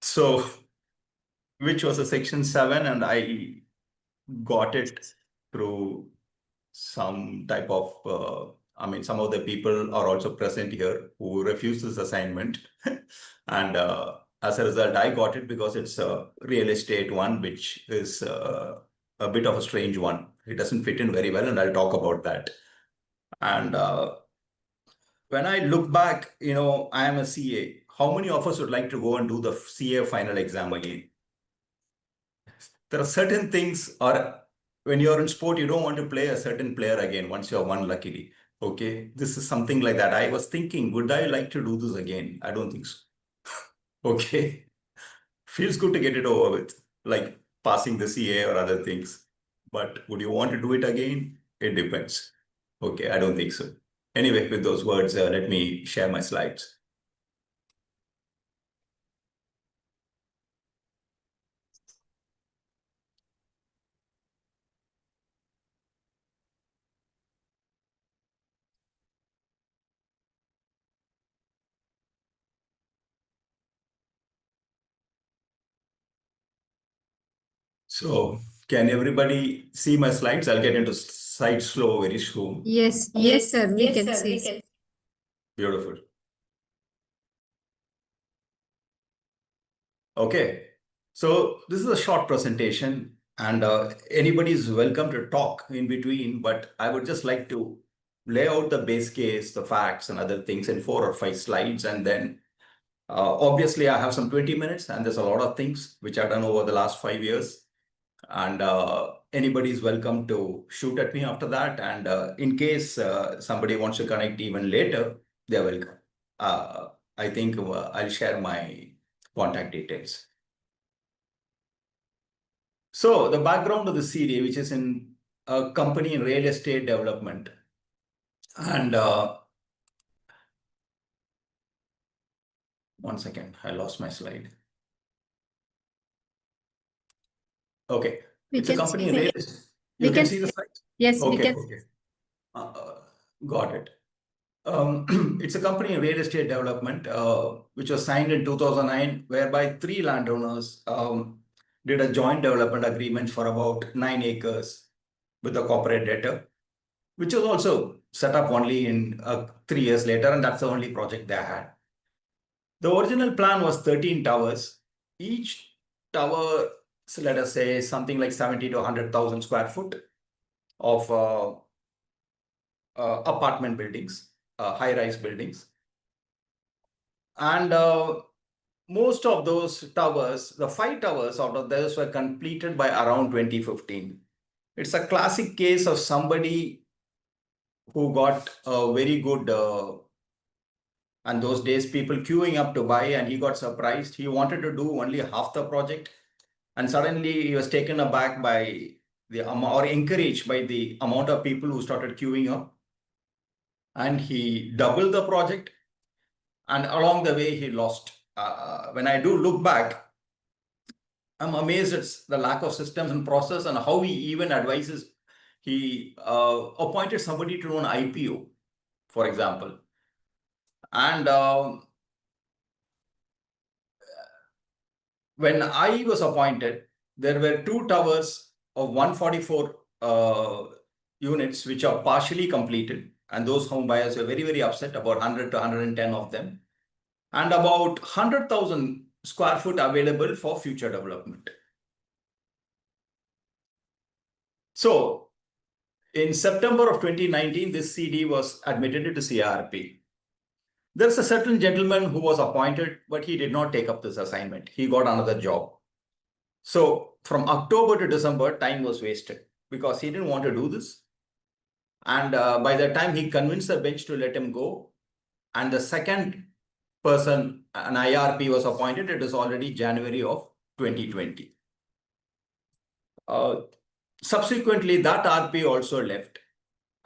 So, which was a section 7, and I got it through some type of, some of the people are also present here who refused this assignment. And as a result, I got it because it's a real estate one, which is a bit of a strange one. It doesn't fit in very well, and I'll talk about that. And when I look back, I am a CA. How many of us would like to go and do the CA final exam again? There are certain things, or when you're in sport, you don't want to play a certain player again once you're won luckily. Okay, this is something like that. I was thinking, would I like to do this again? I don't think so. Okay, feels good to get it over with, like passing the CA or other things. But would you want to do it again? It depends. Okay, I don't think so. Anyway, with those words, let me share my slides. So can everybody see my slides? I'll get into slide slow very soon. Yes, sir, we can see. Beautiful. Okay, so this is a short presentation, and anybody is welcome to talk in between, but I would just like to lay out the base case, the facts and other things in 4 or 5 slides, and then obviously I have some 20 minutes, and there's a lot of things which I've done over the last 5 years. And anybody is welcome to shoot at me after that. And in case somebody wants to connect even later, they're welcome. I think I'll share my contact details. So the background of the CD, which is in a company in real estate development. And one second, I lost my slide. Okay. It's a company in real estate. You can see the slides? Yes, we Okay, can. okay. Got it. It's a company in real estate development, which was signed in 2009, whereby 3 landowners did a joint development agreement for about 9 acres with a corporate debtor, which was also set up only in 3 years later, and that's the only project they had. The original plan was 13 towers. Each tower, so let us say something like 70 to 100,000 square foot of apartment buildings, high-rise buildings. And most of those towers, the 5 towers out of those were completed by around 2015. It's a classic case of somebody who got a very good, and those days people queuing up to buy, and he got surprised. He wanted to do only half the project, and suddenly he was taken aback by or encouraged by the amount of people who started queuing up. And he doubled the project, and along the way he lost. When I do look back, I'm amazed at the lack of systems and process, and how he even advises. He appointed somebody to do an IPO, for example. And when I was appointed, there were 2 towers of 144 units, which are partially completed. And those home buyers were very, very upset, about 100 to 110 of them. And about 100,000 square foot available for future development. So in September of 2019, this CD was admitted to CIRP. There's a certain gentleman who was appointed, but he did not take up this assignment. He got another job. So from October to December, time was wasted because he didn't want to do this. And by the time he convinced the bench to let him go, and the second person, an IRP, was appointed, it is already January of 2020. Subsequently, that RP also left.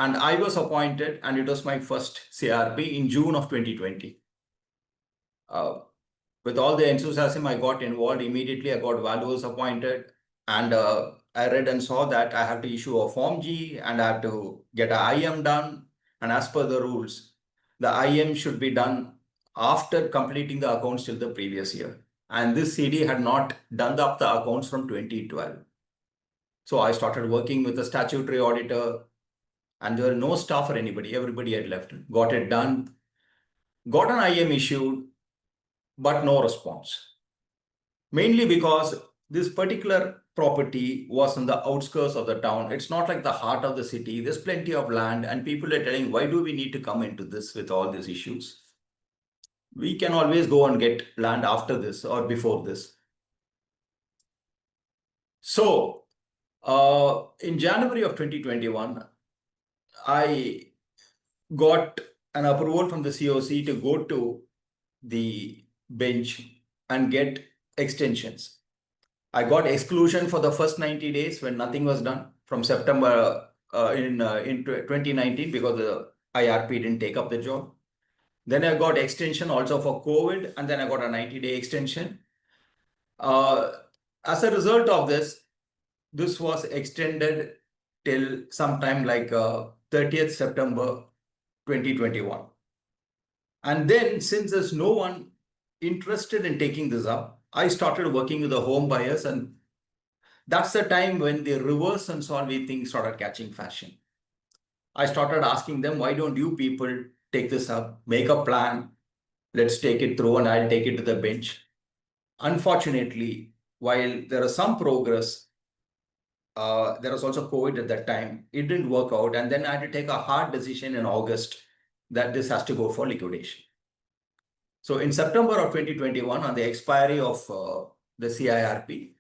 And I was appointed, and it was my first CRP in June of 2020. With all the enthusiasm, I got involved immediately. I got values appointed, and I read and saw that I have to issue a Form G and I have to get an IM done. And as per the rules, the IM should be done after completing the accounts till the previous year. And this CD had not done up the accounts from 2012. So I started working with the statutory auditor, and there were no staff or anybody. Everybody had left. Got it done. Got an IM issued, but no response. Mainly because this particular property was in the outskirts of the town. It's not like the heart of the city. There's plenty of land, and people are telling, why do we need to come into this with all these issues? We can always go and get land after this or before this. So in January of 2021, I got an approval from the COC to go to the bench and get extensions. I got exclusion for the first 90 days when nothing was done from September in 2019 because the IRP didn't take up the job. Then I got extension also for COVID, and then I got a 90-day extension. As a result of this was extended till sometime like 30th September 2021. And then, since there's no one interested in taking this up, I started working with the home buyers, and that's the time when the reverse and solving things started catching fashion. I started asking them, why don't you people take this up, make a plan, let's take it through, and I'll take it to the bench. Unfortunately, while there was some progress, there was also COVID at that time. It didn't work out. And then I had to take a hard decision in August that this has to go for liquidation. So in September of 2021, on the expiry of the CIRP,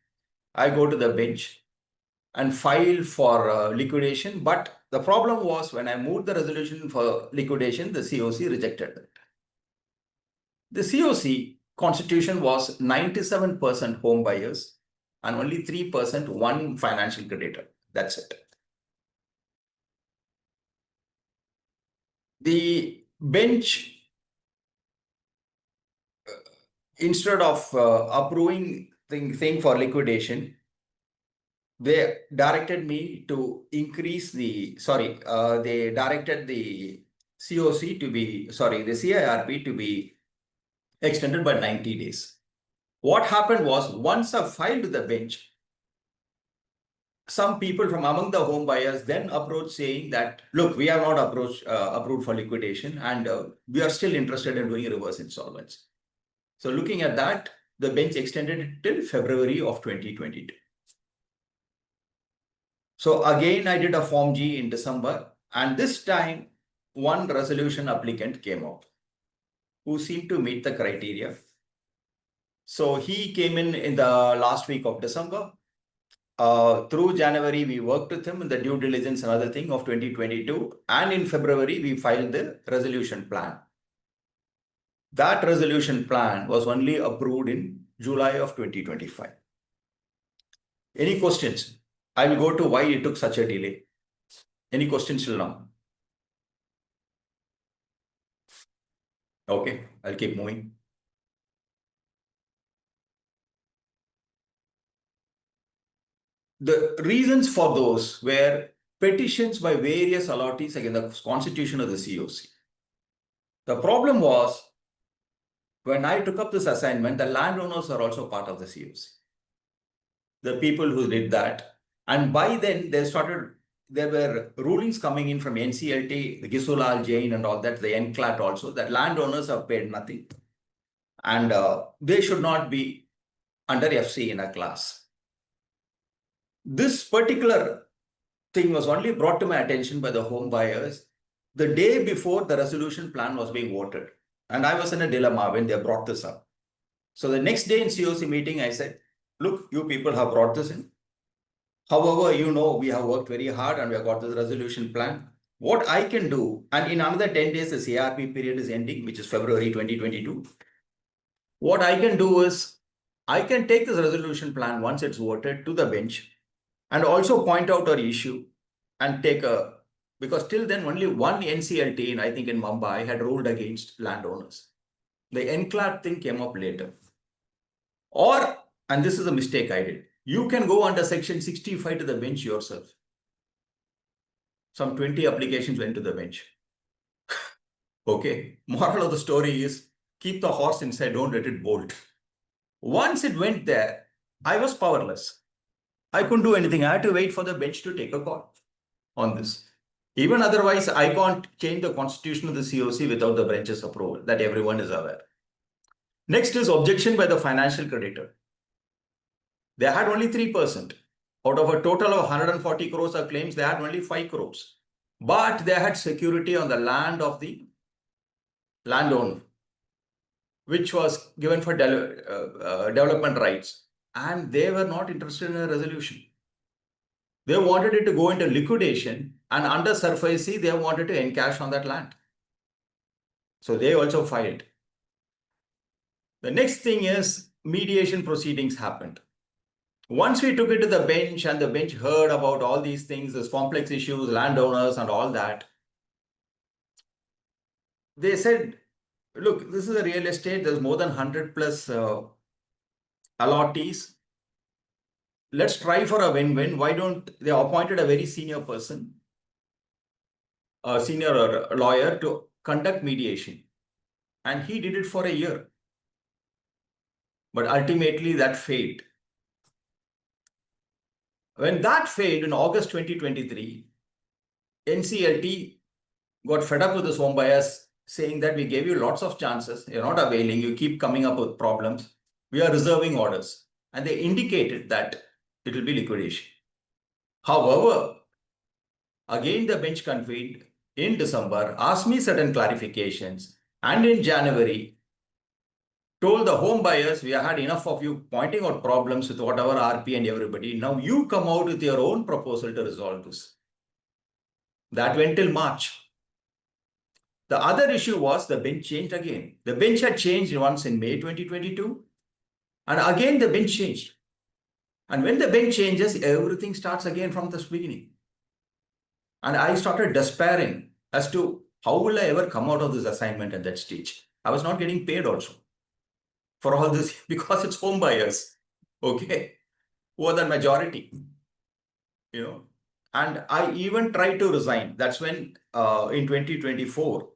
I go to the bench and file for liquidation. But the problem was when I moved the resolution for liquidation, the COC rejected it. The COC constitution was 97% home buyers and only 3% one financial creditor. That's it. The bench, instead of approving the thing for liquidation, they directed me to increase the, they directed the COC to be, the CIRP to be extended by 90 days. What happened was, once I filed to the bench, some people from among the home buyers then approached saying that, look, we have not approved for liquidation, and we are still interested in doing reverse insolvency. So looking at that, the bench extended it till February of 2022. So again, I did a Form G in December, and this time one resolution applicant came up who seemed to meet the criteria. So he came in the last week of December. Through January, we worked with him in the due diligence and other thing of 2022. And in February, we filed the resolution plan. That resolution plan was only approved in July of 2025. Any questions? I will go to why it took such a delay. Any questions till now? Okay, I'll keep moving. The reasons for those were petitions by various allottees against the constitution of the COC. The problem was, when I took up this assignment, the landowners are also part of the COC. The people who did that. And by then, there were rulings coming in from NCLT, the Gisulal Jain and all that, the NCLAT also, that landowners have paid nothing. And they should not be under FC in a class. This particular thing was only brought to my attention by the home buyers the day before the resolution plan was being voted. And I was in a dilemma when they brought this up. So the next day in COC meeting, I said, look, you people have brought this in. However, we have worked very hard and we have got this resolution plan. What I can do, and in another 10 days, the CRP period is ending, which is February 2022. What I can do is, I can take this resolution plan once it's voted to the bench and also point out our issue and take a because till then only one NCLT, I think in Mumbai, had ruled against landowners. The NCLAT thing came up later. Or, and this is a mistake I did, you can go under section 65 to the bench yourself. Some 20 applications went to the bench. Okay, moral of the story is keep the horse inside, don't let it bolt. Once it went there, I was powerless. I couldn't do anything. I had to wait for the bench to take a call on this. Even otherwise, I can't change the constitution of the COC without the bench's approval, that everyone is aware. Next is objection by the financial creditor. They had only 3%. Out of a total of 140 crores of claims, they had only 5 crores. But they had security on the land of the landowner, which was given for development rights. And they were not interested in a resolution. They wanted it to go into liquidation, and under SURFACE, they wanted to encash on that land. So they also filed. The next thing is mediation proceedings happened. Once we took it to the bench and the bench heard about all these things, these complex issues, landowners and all that, they said, look, this is a real estate. There's more than 100 plus allottees. Let's try for a win-win. Why don't they appointed a very senior person, a senior lawyer, to conduct mediation. And he did it for a year. But ultimately that failed. When that failed in August 2023, NCLT got fed up with this home buyers, saying that we gave you lots of chances. You're not availing. You keep coming up with problems. We are reserving orders. And they indicated that it will be liquidation. However, again, the bench convened in December, asked me certain clarifications, and in January, told the home buyers, we have had enough of you pointing out problems with whatever RP and everybody. Now you come out with your own proposal to resolve this. That went till March. The other issue was the bench changed again. The bench had changed once in May 2022. And again, the bench changed. And when the bench changes, everything starts again from the beginning. And I started despairing as to how will I ever come out of this assignment at that stage. I was not getting paid also for all this because it's home buyers, okay, who are the majority, you know. And I even tried to resign. That's when in 2024,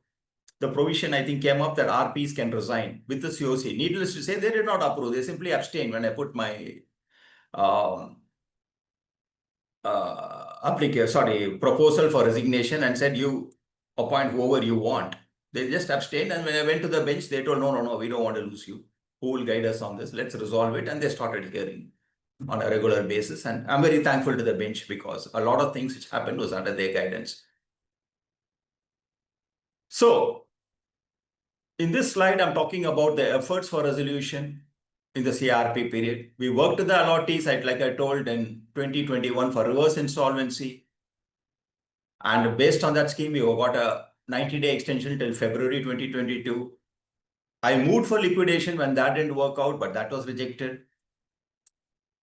the provision I think came up that RPs can resign with the COC. Needless to say, they did not approve. They simply abstained when I put my proposal for resignation and said, you appoint whoever you want. They just abstained. And when I went to the bench, they told, no, we don't want to lose you. Who will guide us on this? Let's resolve it. And they started hearing on a regular basis. And I'm very thankful to the bench because a lot of things which happened was under their guidance. So in this slide, I'm talking about the efforts for resolution in the CIRP period. We worked with the allottees, like I told, in 2021 for reverse insolvency. And based on that scheme, we got a 90-day extension till February 2022. I moved for liquidation when that didn't work out, but that was rejected.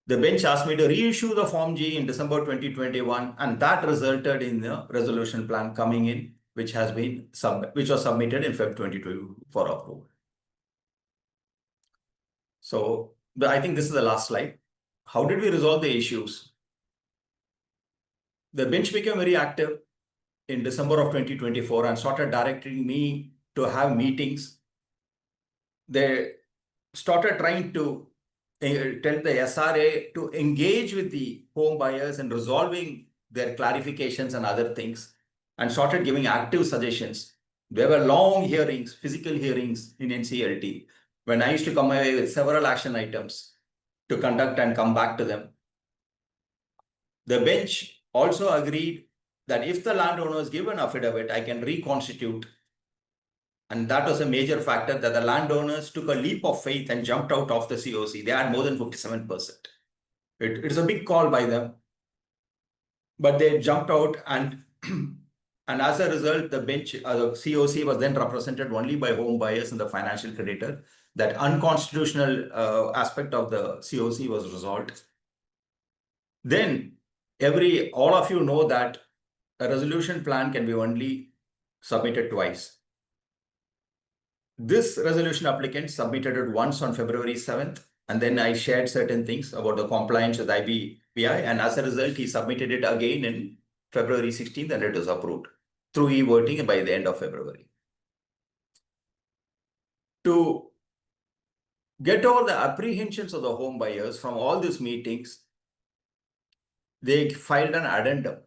The bench asked me to reissue the Form G in December 2021, and that resulted in the resolution plan coming in, which was submitted in Feb 2022 for approval. So I think this is the last slide. How did we resolve the issues? The bench became very active in December of 2024 and started directing me to have meetings. They started trying to tell the SRA to engage with the home buyers in resolving their clarifications and other things, and started giving active suggestions. There were long hearings, physical hearings in NCLT, when I used to come away with several action items to conduct and come back to them. The bench also agreed that if the landowners give an affidavit, I can reconstitute. And that was a major factor, that the landowners took a leap of faith and jumped out of the COC. They had more than 57%. It's a big call by them. But they jumped out, and as a result, the bench, the COC was then represented only by home buyers and the financial creditor. That unconstitutional aspect of the COC was resolved. Then all of you know that a resolution plan can be only submitted twice. This resolution applicant submitted it once on February 7th, and then I shared certain things about the compliance with IBPI, and as a result, he submitted it again in February 16th, and it was approved through e-voting by the end of February. To get over the apprehensions of the home buyers from all these meetings, they filed an addendum,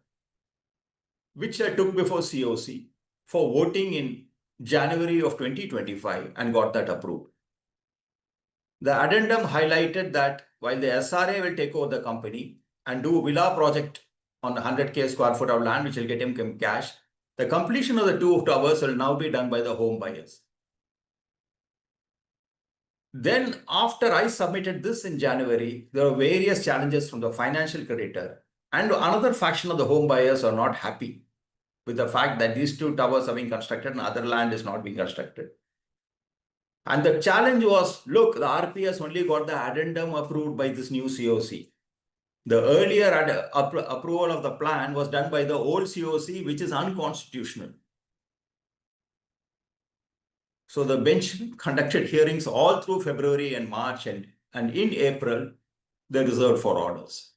which I took before COC for voting in January of 2025 and got that approved. The addendum highlighted that while the SRA will take over the company and do a villa project on 100K square foot of land, which will get him cash, the completion of the 2 towers will now be done by the home buyers. Then after I submitted this in January, there were various challenges from the financial creditor, and another faction of the home buyers are not happy with the fact that these 2 towers are being constructed and other land is not being constructed. And the challenge was, look, the RP has only got the addendum approved by this new COC. The earlier approval of the plan was done by the old COC, which is unconstitutional. So the bench conducted hearings all through February and March, and in April, they reserved for orders.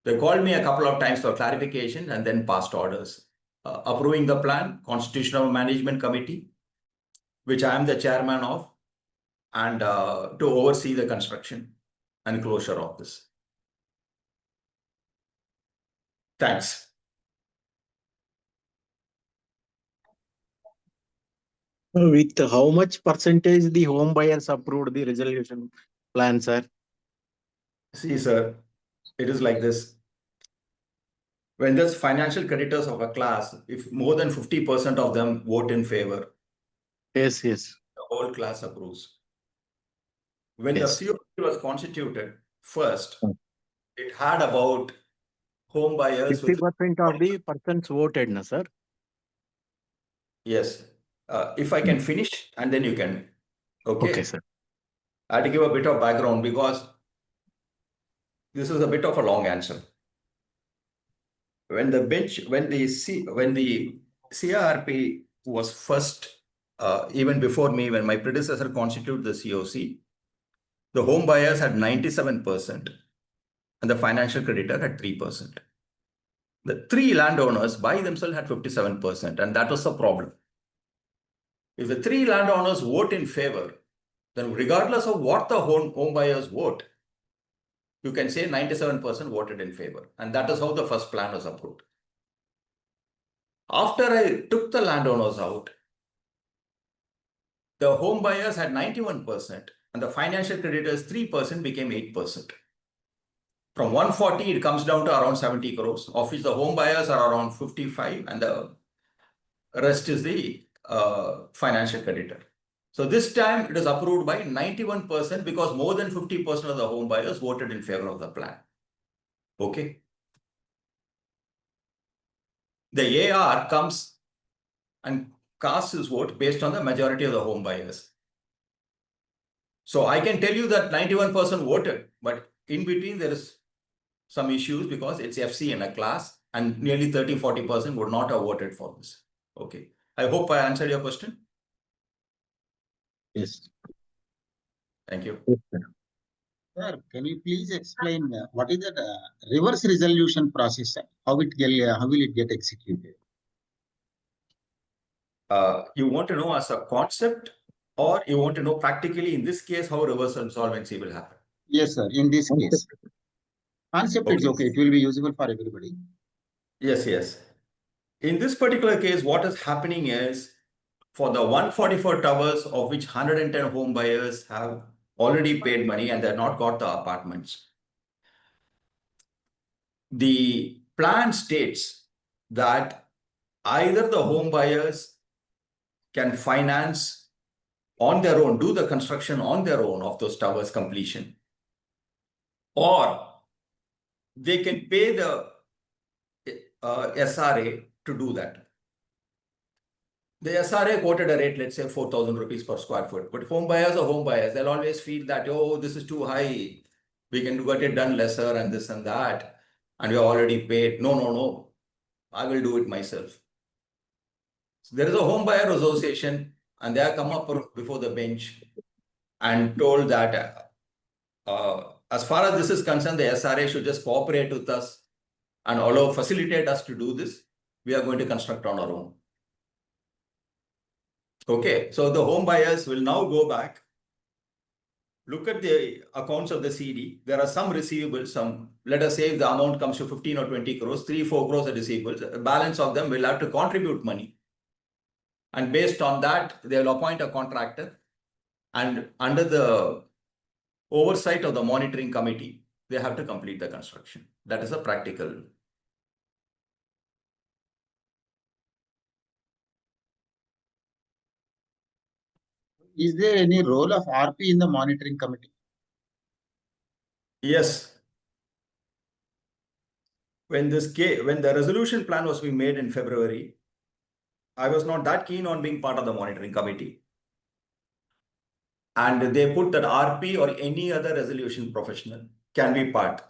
They called me a couple of times for clarification and then passed orders. Approving the plan, Constitutional Management Committee, which I am the chairman of, and to oversee the construction and closure of this. Thanks. With how much percentage the home buyers approved the resolution plan, sir? See, sir, it is like this. When there's financial creditors of a class, if more than 50% of them vote in favor, Yes. the whole class approves. When Yes. the COP was constituted, first, it had about home buyers 50% of the persons voted, na, sir? Yes. If I can finish and then you can. Okay, sir. I had to give a bit of background because this is a bit of a long answer. When the CIRP was first, even before me, when my predecessor constituted the COC, the home buyers had 97% and the financial creditor had 3%. The 3 landowners by themselves had 57%, and that was the problem. If the 3 landowners vote in favor, then regardless of what the home buyers vote, you can say 97% voted in favor. And that is how the first plan was approved. After I took the landowners out, the home buyers had 91% and the financial creditors 3% became 8%. From 140, it comes down to around 70 crores, of which the home buyers are around 55 and the rest is the financial creditor. So this time it is approved by 91% because more than 50% of the home buyers voted in favor of the plan. Okay. The AR comes and casts his vote based on the majority of the home buyers. So I can tell you that 91% voted, but in between there is some issues because it's FC in a class and nearly 30-40% would not have voted for this. Okay. I hope I answered your question. Yes. Thank you. Yes, sir. Sir, can you please explain what is that reverse resolution process? How will it get executed? You want to know as a concept, or you want to know practically in this case how reverse insolvency will happen? Yes, sir. In this case, concept is okay. It will be usable for everybody. Yes, yes. In this particular case, what is happening is for the 144 towers, of which 110 home buyers have already paid money and they've not got the apartments. The plan states that either the home buyers can finance on their own, do the construction on their own of those towers completion, or they can pay the SRA to do that. The SRA quoted a rate, let's say 4,000 rupees per square foot, but home buyers are home buyers. They'll always feel that, oh, this is too high. We can get it done lesser and this and that. And we already paid. No. I will do it myself. So there is a home buyer association, and they have come up before the bench and told that as far as this is concerned, the SRA should just cooperate with us and facilitate us to do this. We are going to construct on our own. Okay, so the home buyers will now go back, look at the accounts of the CD. There are some receivables, let us say if the amount comes to 15 or 20 crores, 3-4 crores are receivables. The balance of them will have to contribute money. And based on that, they will appoint a contractor. And under the oversight of the monitoring committee, they have to complete the construction. That is a practical. Is there any role of RP in the monitoring committee? Yes. When the resolution plan was being made in February, I was not that keen on being part of the monitoring committee. And they put that RP or any other resolution professional can be part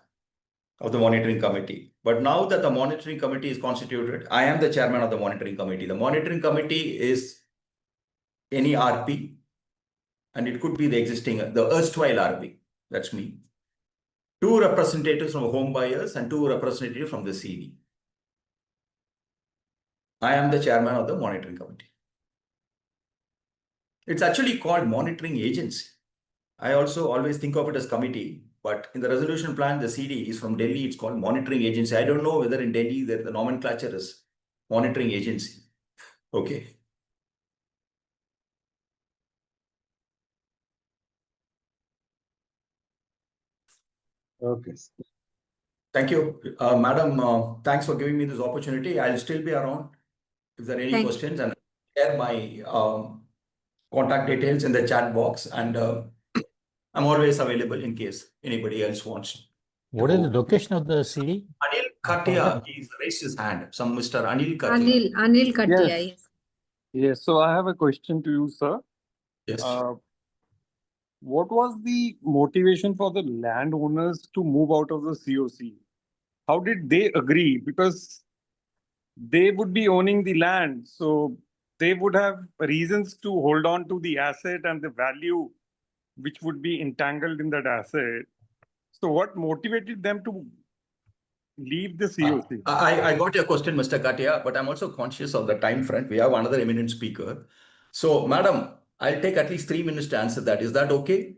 of the monitoring committee. But now that the monitoring committee is constituted, I am the chairman of the monitoring committee. The monitoring committee is any RP, and it could be the erstwhile RP. That's me. 2 representatives from home buyers and 2 representatives from the CD. I am the chairman of the monitoring committee. It's actually called monitoring agency. I also always think of it as committee, but in the resolution plan, the CD is from Delhi. It's called monitoring agency. I don't know whether in Delhi the nomenclature is monitoring agency. Okay. Okay. Thank you, Madam. Thanks for giving me this opportunity. I'll still be around if there are any questions, and share my contact details in the chat box, and I'm always available in case anybody else wants. What is the location of the CD? Anil Katia, he's raised his hand. Some Mr. Anil Katia. Anil Katia, yes. Yes, so I have a question to you, sir. Yes. What was the motivation for the landowners to move out of the COC? How did they agree? Because they would be owning the land, so they would have reasons to hold on to the asset and the value which would be entangled in that asset. So what motivated them to leave the COC? I got your question, Mr. Katia, but I'm also conscious of the time front. We have another eminent speaker. So, Madam, I'll take at least 3 minutes to answer that. Is that okay?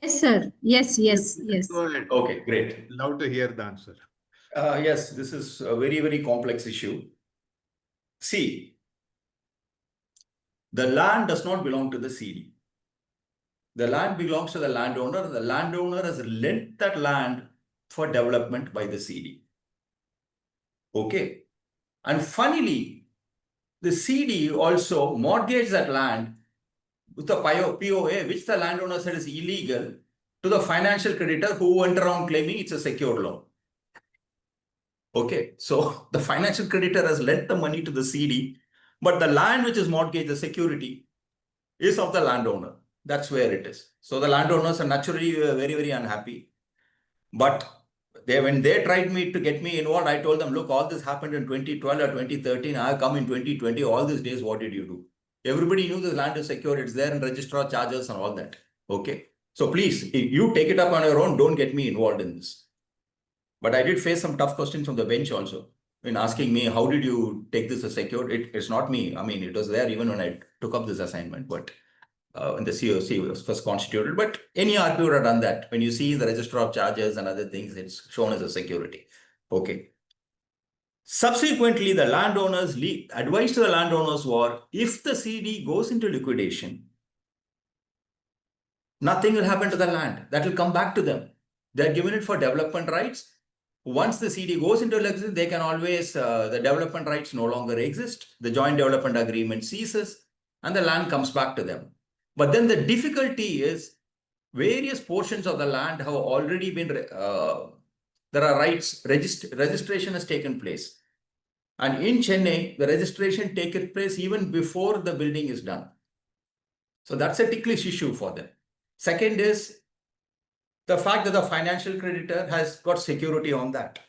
Yes, sir. Yes. Go ahead. Okay, great. Love to hear the answer. Yes, this is a very, very complex issue. See, the land does not belong to the CD. The land belongs to the landowner. The landowner has lent that land for development by the CD. Okay. And funnily, the CD also mortgaged that land with a POA, which the landowner said is illegal, to the financial creditor who went around claiming it's a secured loan. Okay, so the financial creditor has lent the money to the CD, but the land which is mortgaged, the security, is of the landowner. That's where it is. So the landowners are naturally very, very unhappy. But when they tried to get me involved, I told them, look, all this happened in 2012 or 2013. I come in 2020. All these days, what did you do? Everybody knew the land is secure. It's there in registrar charges and all that. Okay. So please, if you take it up on your own, don't get me involved in this. But I did face some tough questions from the bench also in asking me, how did you take this as secure? It's not me. I mean, it was there even when I took up this assignment, but when the COC was first constituted. But any RP would have done that. When you see the register of charges and other things, it's shown as a security. Okay. Subsequently, the landowners advice to the landowners were, if the CD goes into liquidation, nothing will happen to the land. That will come back to them. They're given it for development rights. Once the CD goes into liquidation, they can always, the development rights no longer exist. The joint development agreement ceases and the land comes back to them. But then the difficulty is various portions of the land have already been, there are rights, registration has taken place. And in Chennai, the registration takes place even before the building is done. So that's a ticklish issue for them. Second is the fact that the financial creditor has got security on that.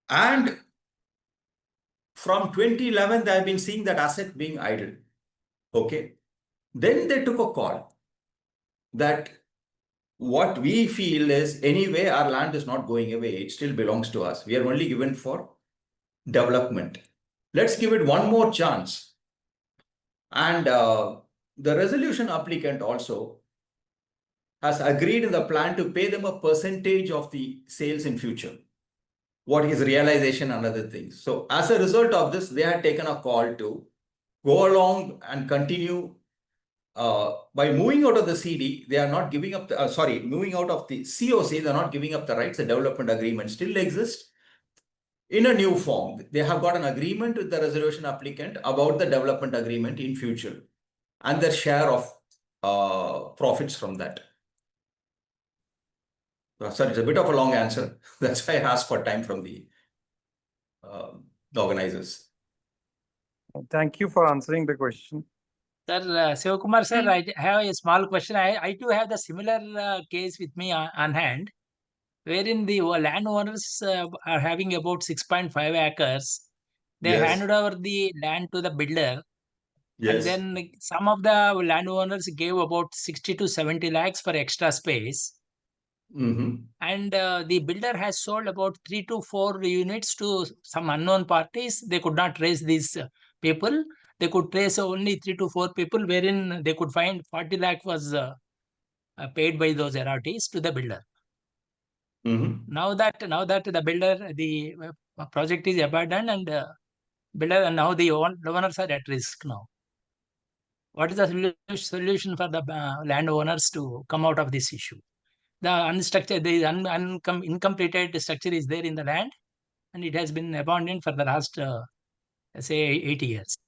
And from 2011, they have been seeing that asset being idle. Okay. Then they took a call that what we feel is anyway, our land is not going away. It still belongs to us. We are only given for development. Let's give it one more chance. And the resolution applicant also has agreed in the plan to pay them a percentage of the sales in future. What is realization and other things. So as a result of this, they had taken a call to go along and continue. By moving out of the CD, they are not giving up the, moving out of the COC, they're not giving up the rights. The development agreement still exists in a new form. They have got an agreement with the resolution applicant about the development agreement in future and their share of profits from that. Sorry, it's a bit of a long answer. That's why I asked for time from the organizers. Thank you for answering the question. Sir, Sivakumar sir, I have a small question. I too have the similar case with me on hand, wherein the landowners are having about 6.5 acres. They Yes. handed over the land to the builder, and Yes. then some of the landowners gave about 60 to 70 lakhs for extra space. And the builder has sold about 3 to 4 units to some unknown parties. They could not trace these people. They could trace only 3 to 4 people, wherein they could find 40 lakh was paid by those authorities to the builder. Now that the builder, the project is abandoned, and builder, and now the owners are at risk now. What is the solution for the landowners to come out of this issue? The unstructured, the incompleted structure is there in the land, and it has been abandoned for the last, say, 8 years.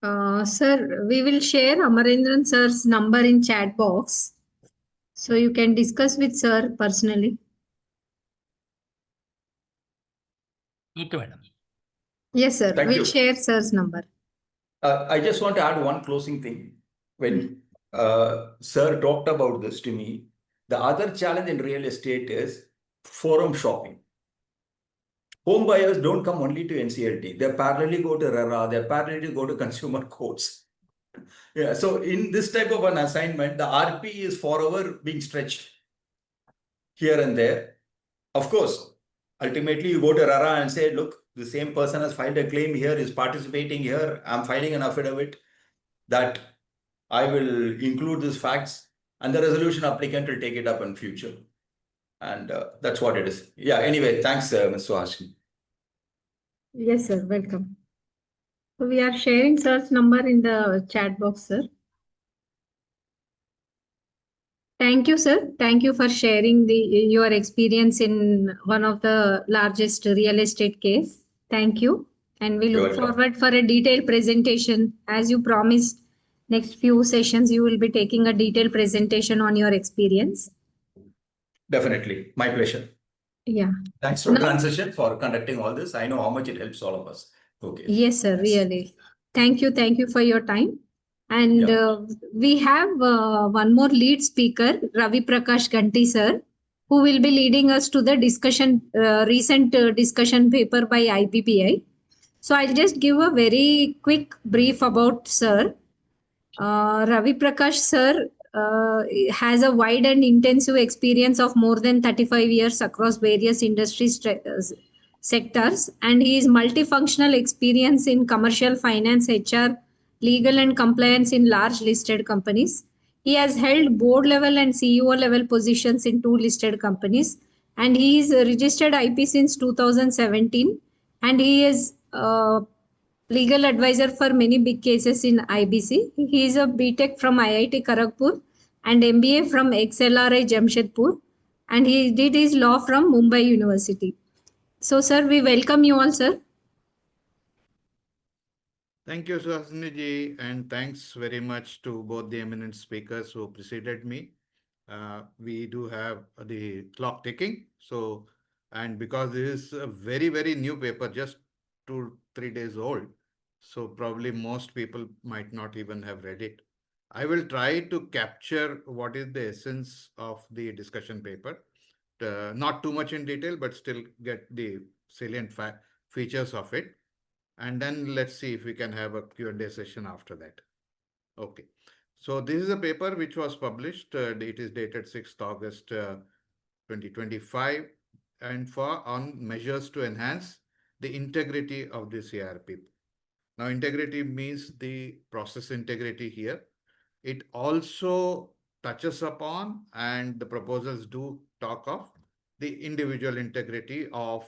Sir, we will share Amarendran sir's number in chat box, so you can discuss with sir personally. Okay, madam. Yes, sir. Thank We'll you. share sir's number. I just want to add one closing thing. When Sir talked about this to me, the other challenge in real estate is forum shopping. Home buyers don't come only to NCLT. They parallelly go to RERA, they parallelly go to consumer courts. Yeah, so in this type of an assignment, the RP is forever being stretched here and there. Of course, ultimately you go to RERA and say, look, the same person has filed a claim here, is participating here, I'm filing an affidavit that I will include these facts, and the resolution applicant will take it up in future. And that's what it is. Yeah, anyway, thanks, Ms. Suhasini. Yes, sir. Welcome. So we are sharing sir's number in the chat box, sir. Thank you, sir. Thank you for sharing your experience in one of the largest real estate case. Thank you. And we look forward for a detailed presentation. As you promised, next few sessions, you will be taking a detailed presentation on your experience. Definitely. My pleasure. Yeah. Thanks to Transition for conducting all this. I know how much it helps all of us. Okay. Yes, sir. Really. Thank you. Thank you for your time. And we have one more lead speaker, Ravi Prakash Ganti, sir, who will be leading us to the discussion, recent discussion paper by IPPI. So I'll just give a very quick brief about sir. Ravi Prakash sir has a wide and intensive experience of more than 35 years across various industry sectors, and he is multifunctional experience in commercial finance, HR, legal and compliance in large listed companies. He has held board level and CEO level positions in 2 listed companies, and he is a registered IP since 2017, and he is legal advisor for many big cases in IBC. He is a BTech from IIT Kharagpur and MBA from XLRI Jamshedpur, and he did his law from Mumbai University. So, sir, we welcome you all, sir. Thank you, Suhasini ji, and thanks very much to both the eminent speakers who preceded me. We do have the clock ticking. So, and because this is a very, very new paper, just 2-3 days old, so probably most people might not even have read it. I will try to capture what is the essence of the discussion paper. Not too much in detail, but still get the salient features of it. And then let's see if we can have a Q&A session after that. Okay. So this is a paper which was published. It is dated 6th August 2025 and on measures to enhance the integrity of the CIRP. Now, integrity means the process integrity here. It also touches upon, and the proposals do talk of, the individual integrity of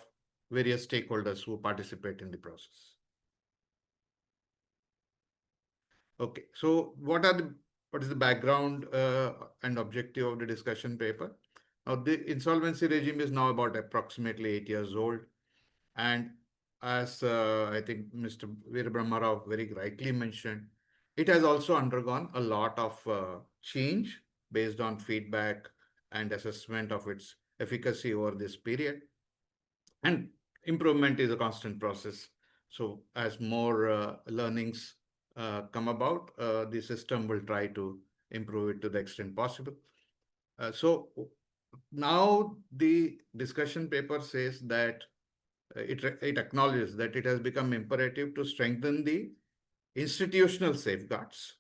various stakeholders who participate in the process. Okay, so what is the background and objective of the discussion paper? Now, the insolvency regime is now about approximately 8 years old, and as I think Mr. Veerbrahma Rao very rightly mentioned, it has also undergone a lot of change based on feedback and assessment of its efficacy over this period. And improvement is a constant process. So as more learnings come about, the system will try to improve it to the extent possible. So now the discussion paper says that it acknowledges that it has become imperative to strengthen the institutional safeguards,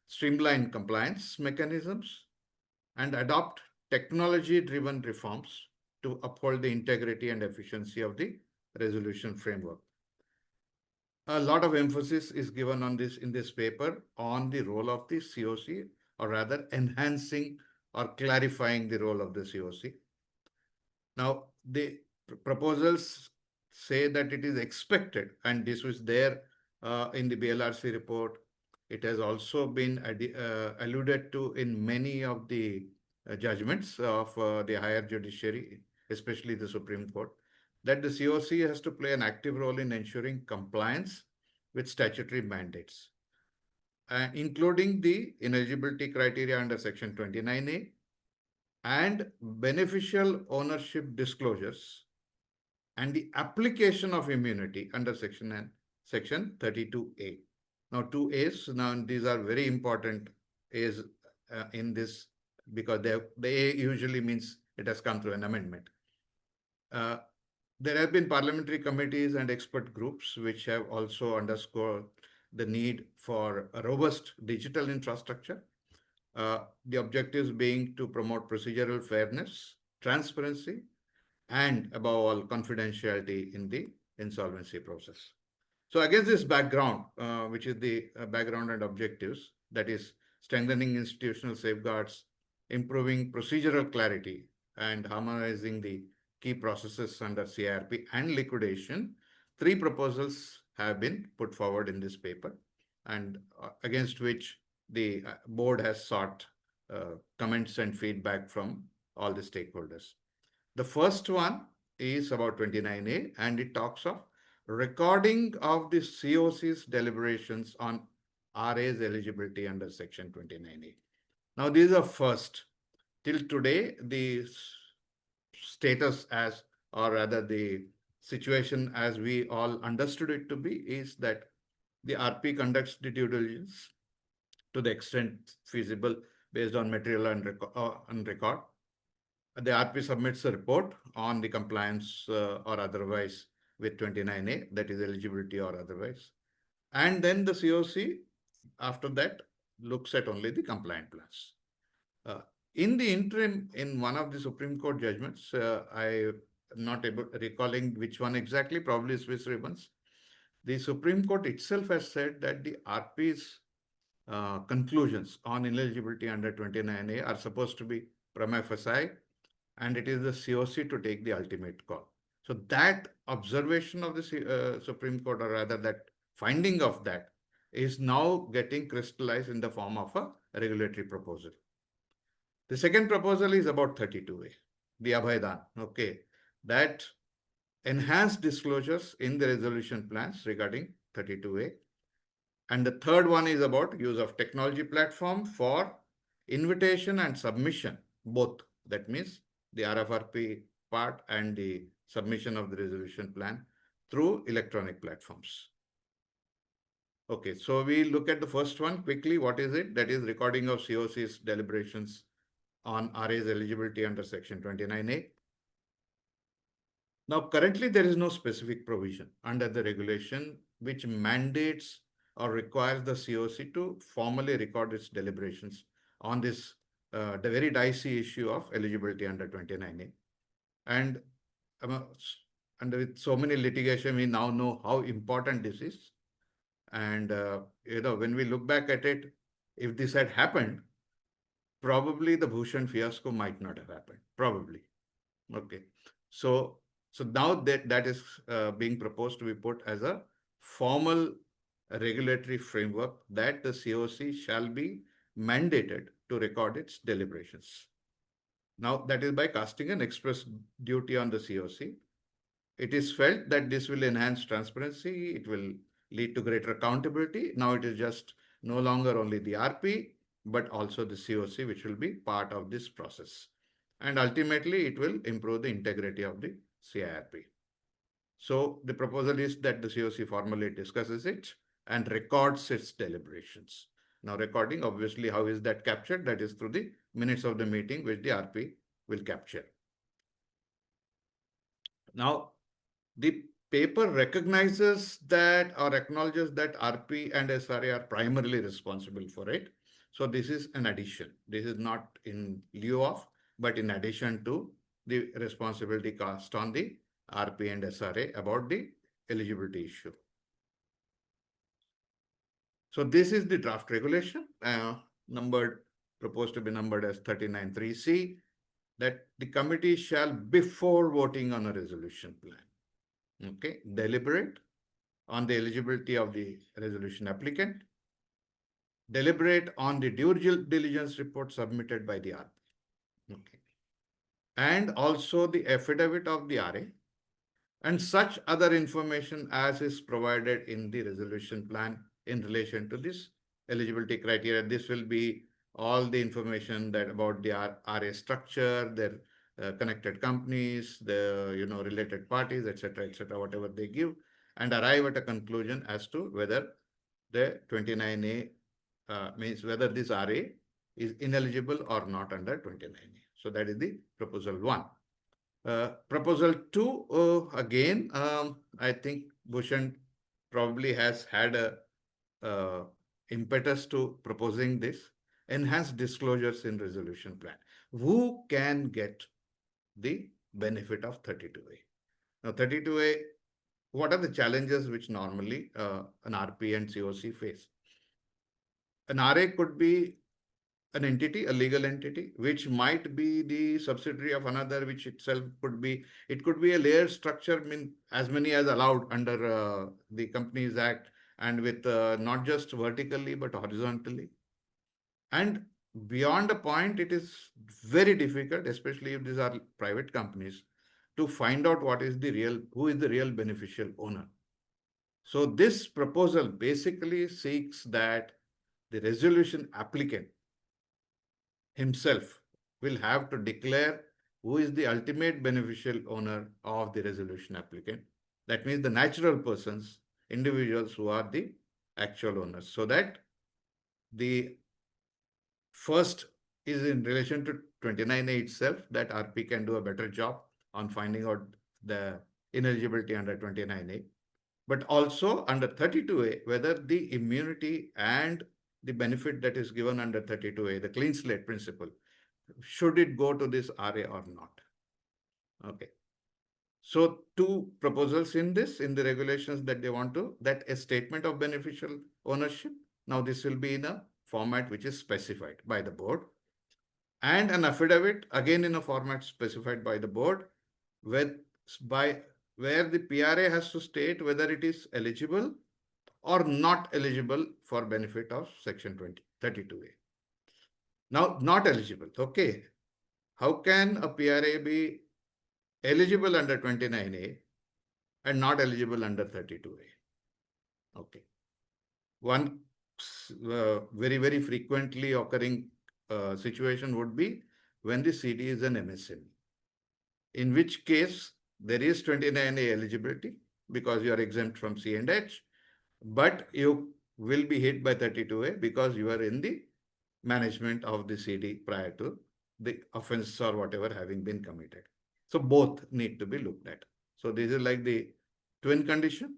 streamline compliance mechanisms, and adopt technology-driven reforms to uphold the integrity and efficiency of the resolution framework. A lot of emphasis is given on this in this paper on the role of the COC, or rather enhancing or clarifying the role of the COC. Now, the proposals say that it is expected, and this was there in the BLRC report. It has also been alluded to in many of the judgments of the higher judiciary, especially the Supreme Court, that the COC has to play an active role in ensuring compliance with statutory mandates, including the ineligibility criteria under Section 29A and beneficial ownership disclosures and the application of immunity under Section 32A. Now, 2A's, now these are very important A's in this, because the A usually means it has come through an amendment. There have been parliamentary committees and expert groups which have also underscored the need for a robust digital infrastructure. The objectives being to promote procedural fairness, transparency, and above all, confidentiality in the insolvency process. So against this background, which is the background and objectives, that is strengthening institutional safeguards, improving procedural clarity, and harmonizing the key processes under CIRP and liquidation, 3 proposals have been put forward in this paper, and against which the board has sought comments and feedback from all the stakeholders. The first one is about 29A, and it talks of recording of the COC's deliberations on RA's eligibility under Section 29A. Now, these are first. Till today, the status as, or rather the situation as we all understood it to be, is that the RP conducts the due diligence to the extent feasible based on material and record. The RP submits a report on the compliance or otherwise with 29A, that is eligibility or otherwise. And then the COC, after that, looks at only the compliant plans. In the interim, in one of the Supreme Court judgments, I am not recalling which one exactly, probably Swiss ribbons, the Supreme Court itself has said that the RP's conclusions on ineligibility under 29A are supposed to be prima facie, and it is the COC to take the ultimate call. So that observation of the Supreme Court, or rather that finding of that, is now getting crystallized in the form of a regulatory proposal. The second proposal is about 32A, the Abhaydan, okay, that enhanced disclosures in the resolution plans regarding 32A. And the third one is about use of technology platform for invitation and submission, both. That means the RFRP part and the submission of the resolution plan through electronic platforms. Okay, so we look at the first one quickly. What is it? That is recording of COC's deliberations on RA's eligibility under Section 29A. Now, currently, there is no specific provision under the regulation which mandates or requires the COC to formally record its deliberations on this the very dicey issue of eligibility under 29A. And under with so many litigation, we now know how important this is. And when we look back at it, if this had happened, probably the Bhushan fiasco might not have happened. Probably. Okay. So now that is being proposed to be put as a formal regulatory framework that the COC shall be mandated to record its deliberations. Now, that is by casting an express duty on the COC. It is felt that this will enhance transparency, it will lead to greater accountability. Now it is just no longer only the RP, but also the COC, which will be part of this process. And ultimately, it will improve the integrity of the CIRP. So the proposal is that the COC formally discusses it and records its deliberations. Now, recording, obviously, how is that captured? That is through the minutes of the meeting, which the RP will capture. Now, the paper recognizes that or acknowledges that RP and SRA are primarily responsible for it. So this is an addition. This is not in lieu of, but in addition to the responsibility cast on the RP and SRA about the eligibility issue. So this is the draft regulation, proposed to be numbered as 39.3C, that the committee shall, before voting on a resolution plan, okay, deliberate on the eligibility of the resolution applicant, deliberate on the due diligence report submitted by the RP, okay, and also the affidavit of the RA, and such other information as is provided in the resolution plan in relation to this eligibility criteria. This will be all the information that about the RA structure, their connected companies, the related parties, etc., whatever they give, and arrive at a conclusion as to whether the 29A means whether this RA is ineligible or not under 29A. So that is the proposal 1. Proposal 2, again, I think Bhushan probably has had a impetus to proposing this, enhanced disclosures in resolution plan. Who can get the benefit of 32A? Now, 32A, what are the challenges which normally an RP and COC face? An RA could be an entity, a legal entity, which might be the subsidiary of another, which itself could be, it could be a layered structure, as many as allowed under the Companies Act, and with not just vertically, but horizontally. And beyond a point, it is very difficult, especially if these are private companies, to find out who is the real beneficial owner. So this proposal basically seeks that the resolution applicant himself will have to declare who is the ultimate beneficial owner of the resolution applicant. That means the natural persons, individuals who are the actual owners. So that the first is in relation to 29A itself, that RP can do a better job on finding out the ineligibility under 29A. But also under 32A, whether the immunity and the benefit that is given under 32A, the clean slate principle, should it go to this RA or not? Okay. So 2 proposals in the regulations that they want to, that a statement of beneficial ownership. Now this will be in a format which is specified by the board, and an affidavit again in a format specified by the board, where the PRA has to state whether it is eligible or not eligible for benefit of section 32A. Now, not eligible. Okay. How can a PRA be eligible under 29A and not eligible under 32A? Okay. One very, very frequently occurring situation would be when the CD is an MSME, in which case there is 29A eligibility because you are exempt from C&H, but you will be hit by 32A because you are in the management of the CD prior to the offense or whatever having been committed. So both need to be looked at. So this is like the twin condition.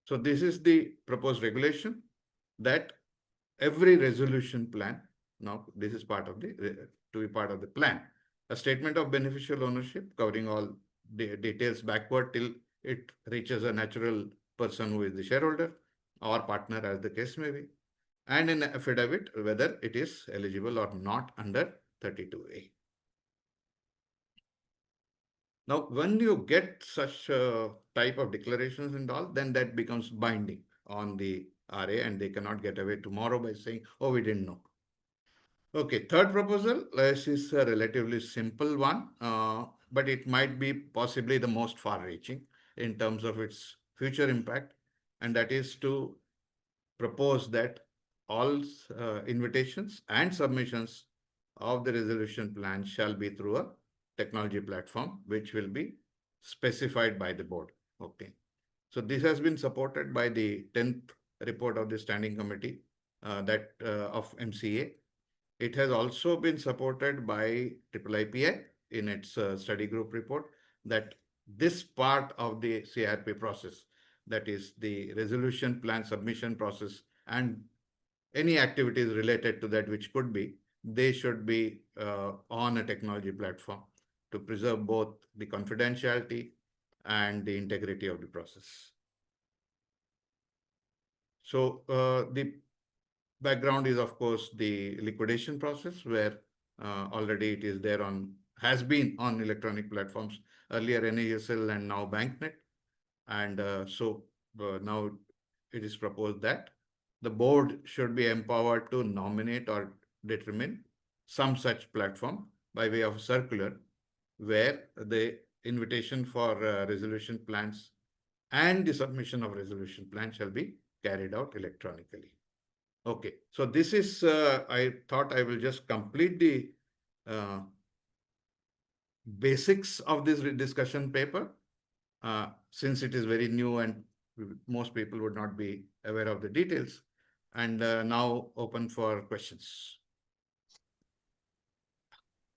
So this is the proposed regulation that every resolution plan, now this is part of the, to be part of the plan, a statement of beneficial ownership covering all the details backward till it reaches a natural person who is the shareholder or partner as the case may be, and an affidavit whether it is eligible or not under 32A. Now, when you get such type of declarations and all, then that becomes binding on the RA, and they cannot get away tomorrow by saying, oh, we didn't know. Okay, third proposal, this is a relatively simple one, but it might be possibly the most far-reaching in terms of its future impact, and that is to propose that all invitations and submissions of the resolution plan shall be through a technology platform, which will be specified by the board. Okay. So this has been supported by the 10th report of the standing committee of MCA. It has also been supported by IIIPI in its study group report that this part of the CIRP process, that is the resolution plan submission process and any activities related to that which could be, they should be on a technology platform to preserve both the confidentiality and the integrity of the process. So the background is, of course, the liquidation process where already it is there on, has been on electronic platforms, earlier NASL and now BankNet. And now it is proposed that the board should be empowered to nominate or determine some such platform by way of circular where the invitation for resolution plans and the submission of resolution plan shall be carried out electronically. Okay, so this is, I thought I will just complete the basics of this discussion paper since it is very new and most people would not be aware of the details, and now open for questions.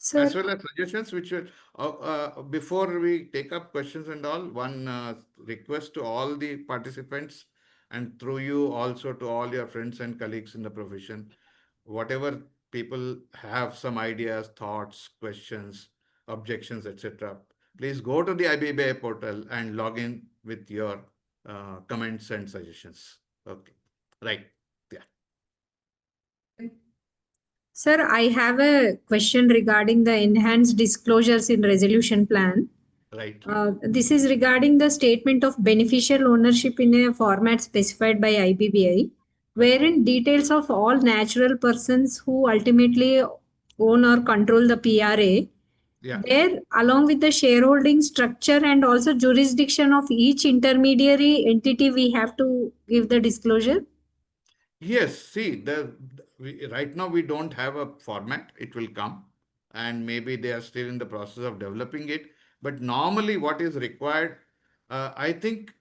Sir, As well as suggestions, which will, before we take up questions and all, one request to all the participants and through you also to all your friends and colleagues in the profession, whatever people have some ideas, thoughts, questions, objections, etc., please go to the IBBI portal and log in with your comments and suggestions. Okay, right. Sir, I have a question regarding the enhanced disclosures in resolution plan. Right. This is regarding the statement of beneficial ownership in a format specified by IBBI, wherein details of all natural persons who ultimately own or control the PRA, there, along with the shareholding structure and also jurisdiction of each intermediary entity, we have to give the disclosure. Yes, see, right now we don't have a format. It will come, and maybe they are still in the process of developing it. But normally, what is required, I think,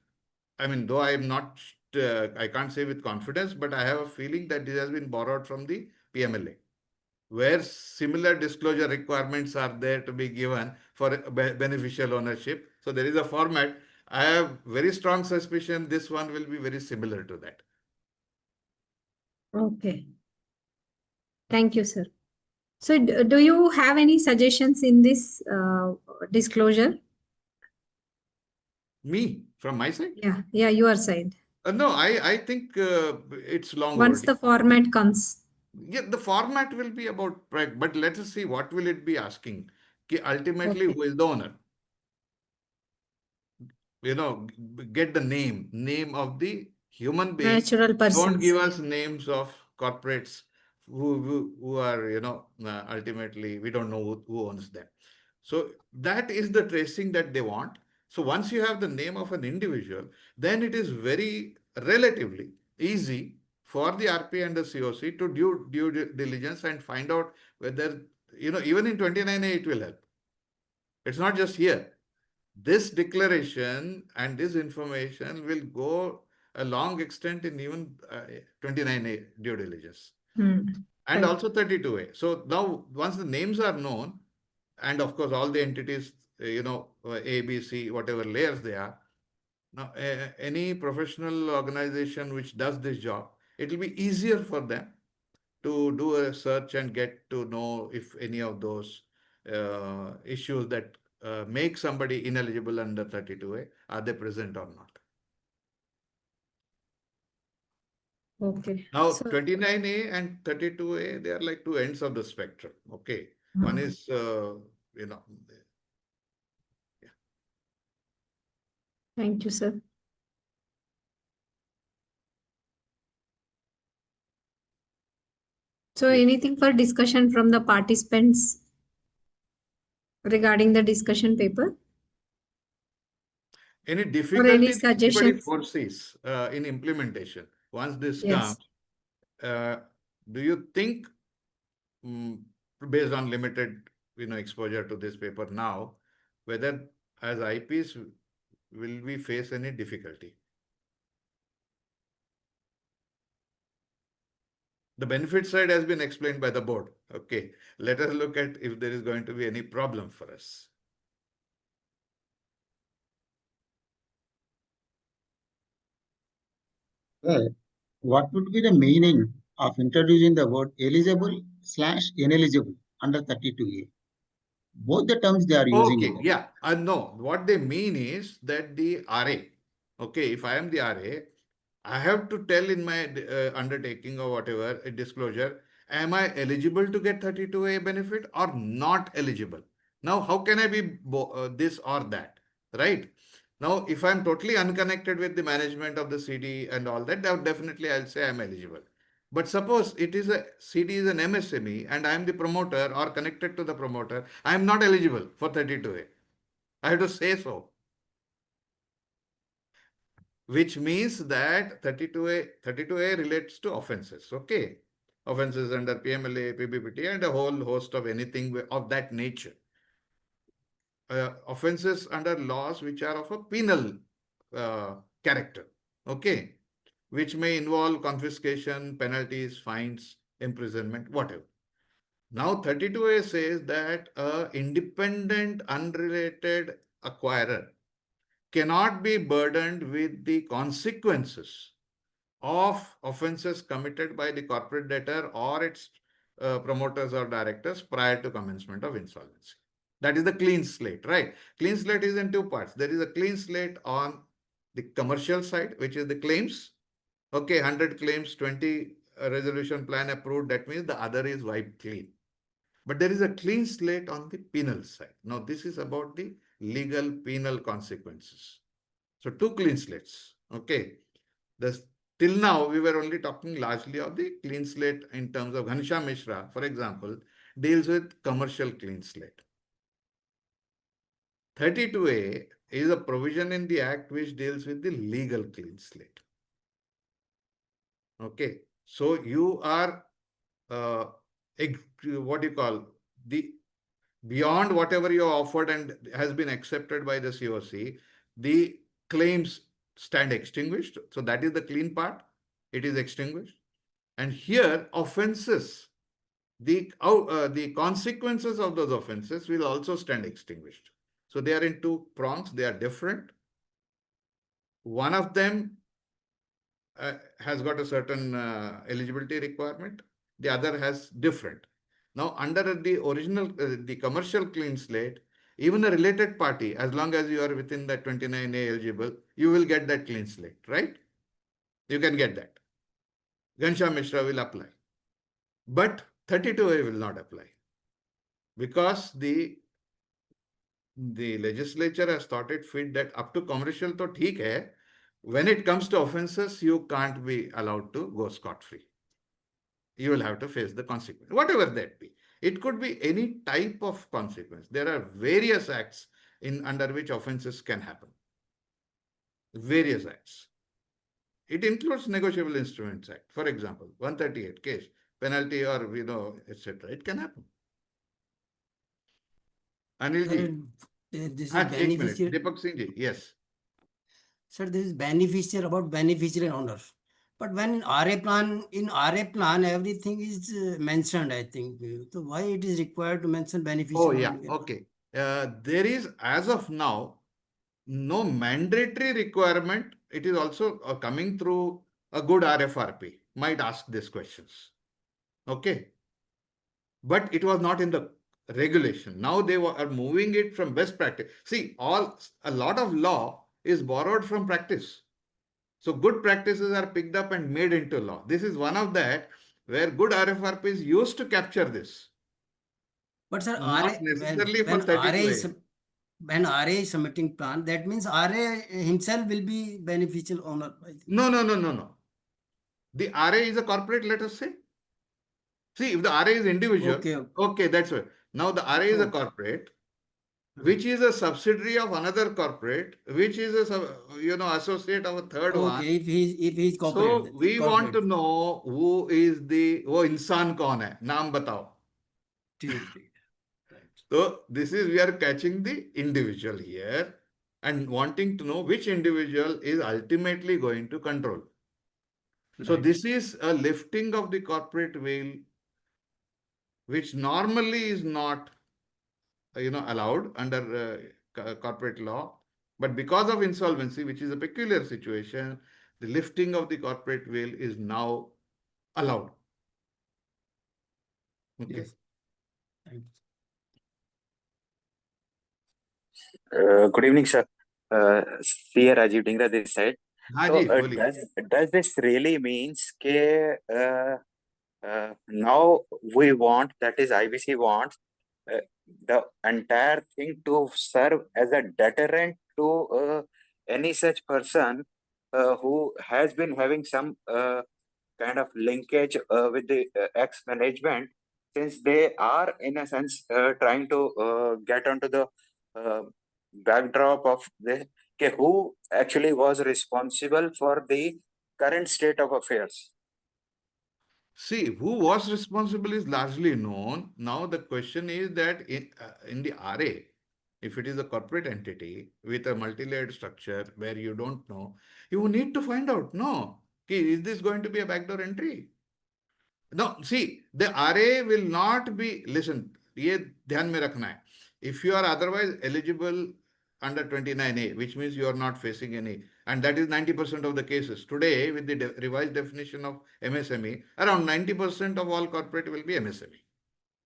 I mean, though I am not, I can't say with confidence, but I have a feeling that this has been borrowed from the PMLA, where similar disclosure requirements are there to be given for beneficial ownership. So there is a format. I have very strong suspicion this one will be very similar to that. Okay. Thank you, sir. So do you have any suggestions in this disclosure? Me, from my side? Yeah, your side. No, I think it's long Once overdue. the format comes. Yeah, the format will be about, but let us see what will it be asking. Ultimately, Okay. who is the owner? Get the name of the human being. Natural persons. Don't give us names of corporates who are, ultimately, we don't know who owns them. So that is the tracing that they want. So once you have the name of an individual, then it is very relatively easy for the RP and the COC to do due diligence and find out whether, even in 29A, it will help. It's not just here. This declaration and this information will go a long extent in even 29A due diligence. And Right. also 32A. So now once the names are known, and of course, all the entities, A, B, C, whatever layers they are. Now, any professional organization which does this job, it will be easier for them to do a search and get to know if any of those issues that make somebody ineligible under 32A, are they present or not. Okay. Now, So, 29A and 32A, they are like two ends of the spectrum. Okay. One is, yeah. thank you, sir. So, Yes. anything for discussion from the participants regarding the discussion paper? Any Or any difficulty that anybody suggestions? foresees in implementation once this Yes. comes, do you think, based on limited exposure to this paper now, whether as IPs will we face any difficulty? The benefit side has been explained by the board. Okay, let us look at if there is going to be any problem for us. What would be the meaning of introducing the word eligible/ineligible under 32A? Both the terms they are using Okay, it. yeah. No, what they mean is that the RA, okay, if I am the RA, I have to tell in my undertaking or whatever, a disclosure, am I eligible to get 32A benefit or not eligible? Now, how can I be this or that, right? Now, if I'm totally unconnected with the management of the CD and all that, then definitely I'll say I'm eligible. But suppose it is a CD is an MSME and I am the promoter or connected to the promoter, I am not eligible for 32A. I have to say so. Which means that 32A relates to offenses, okay? Offenses under PMLA, PBPT, and a whole host of anything of that nature. Offenses under laws which are of a penal character, okay? Which may involve confiscation, penalties, fines, imprisonment, whatever. Now, 32A says that an independent, unrelated acquirer cannot be burdened with the consequences of offences committed by the corporate debtor or its promoters or directors prior to commencement of insolvency. That is the clean slate, right? Clean slate is in two parts. There is a clean slate on the commercial side, which is the claims. Okay, 100 claims, 20 resolution plan approved. That means the other is wiped clean. But there is a clean slate on the penal side. Now, this is about the legal penal consequences. So, two clean slates. Okay. Till now, we were only talking largely of the clean slate in terms of Ghanshyam Mishra, for example, deals with commercial clean slate. 32A is a provision in the Act which deals with the legal clean slate. Okay. So you are, what do you call, the beyond whatever you offered and has been accepted by the COC, the claims stand extinguished. So that is the clean part. It is extinguished. And here, offenses, the consequences of those offenses will also stand extinguished. So they are in two prongs. They are different. One of them has got a certain eligibility requirement. The other has different. Now, under the original, the commercial clean slate, even a related party, as long as you are within that 29A eligible, you will get that clean slate, right? You can get that. Ghanshyam Mishra will apply. But 32A will not apply because the legislature has thought it fit that up to commercial to theek hai, when it comes to offenses, you can't be allowed to go scot-free. You will have to face the consequence, whatever that be. It could be any type of consequence. There are various acts under which offenses can happen. Various acts. It includes Negotiable Instruments Act, for example, 138 case, penalty or, etc. It can happen. Anilji. This is Ek minute. beneficiary. Deepak Singh ji, yes. Sir, this is beneficiary about beneficiary and owner. But when in RA plan, everything is mentioned, I think. So why it is required to mention beneficial? Oh, yeah. Okay. There is, as of now, no mandatory requirement. It is also coming through a good RFRP. Might ask these questions. Okay. But it was not in the regulation. Now they are moving it from best practice. See, a lot of law is borrowed from practice. So good practices are picked up and made into law. This is one of that where good RFRP is used to capture this. But sir, Not necessarily for 32A. When RA is submitting plan, that means RA himself will be beneficial owner. No. The RA is a corporate, let us say. See, if the RA is individual, okay, that's why. Now the RA is a corporate, which is a subsidiary of another corporate, which is a associate of a third one. If he's corporate. So we want to know who is वो इंसान कौन है, नाम बताओ. So this is, we are catching the individual here and wanting to know which individual is ultimately going to control. So this is a lifting of the corporate veil, which normally is not allowed under corporate law. But because of insolvency, which is a peculiar situation, the lifting of the corporate veil is now allowed. Okay. Yes. Good evening, sir. CA Rajiv Dingra this side. So, does this really means that now we want, that is IBC wants the entire thing to serve as a deterrent to any such person who has been having some kind of linkage with the ex-management, since they are in a sense trying to get onto the backdrop of the who actually was responsible for the current state of affairs. See, who was responsible is largely known. Now the question is that in the RA, if it is a corporate entity with a multi-layered structure where you don't know, you need to find out, no, is this going to be a backdoor entry? No, see, the RA will not be, listen, ये ध्यान में रखना है. If you are otherwise eligible under 29A, which means you are not facing any, and that is 90% of the cases. Today, with the revised definition of MSME, around 90% of all corporate will be MSME,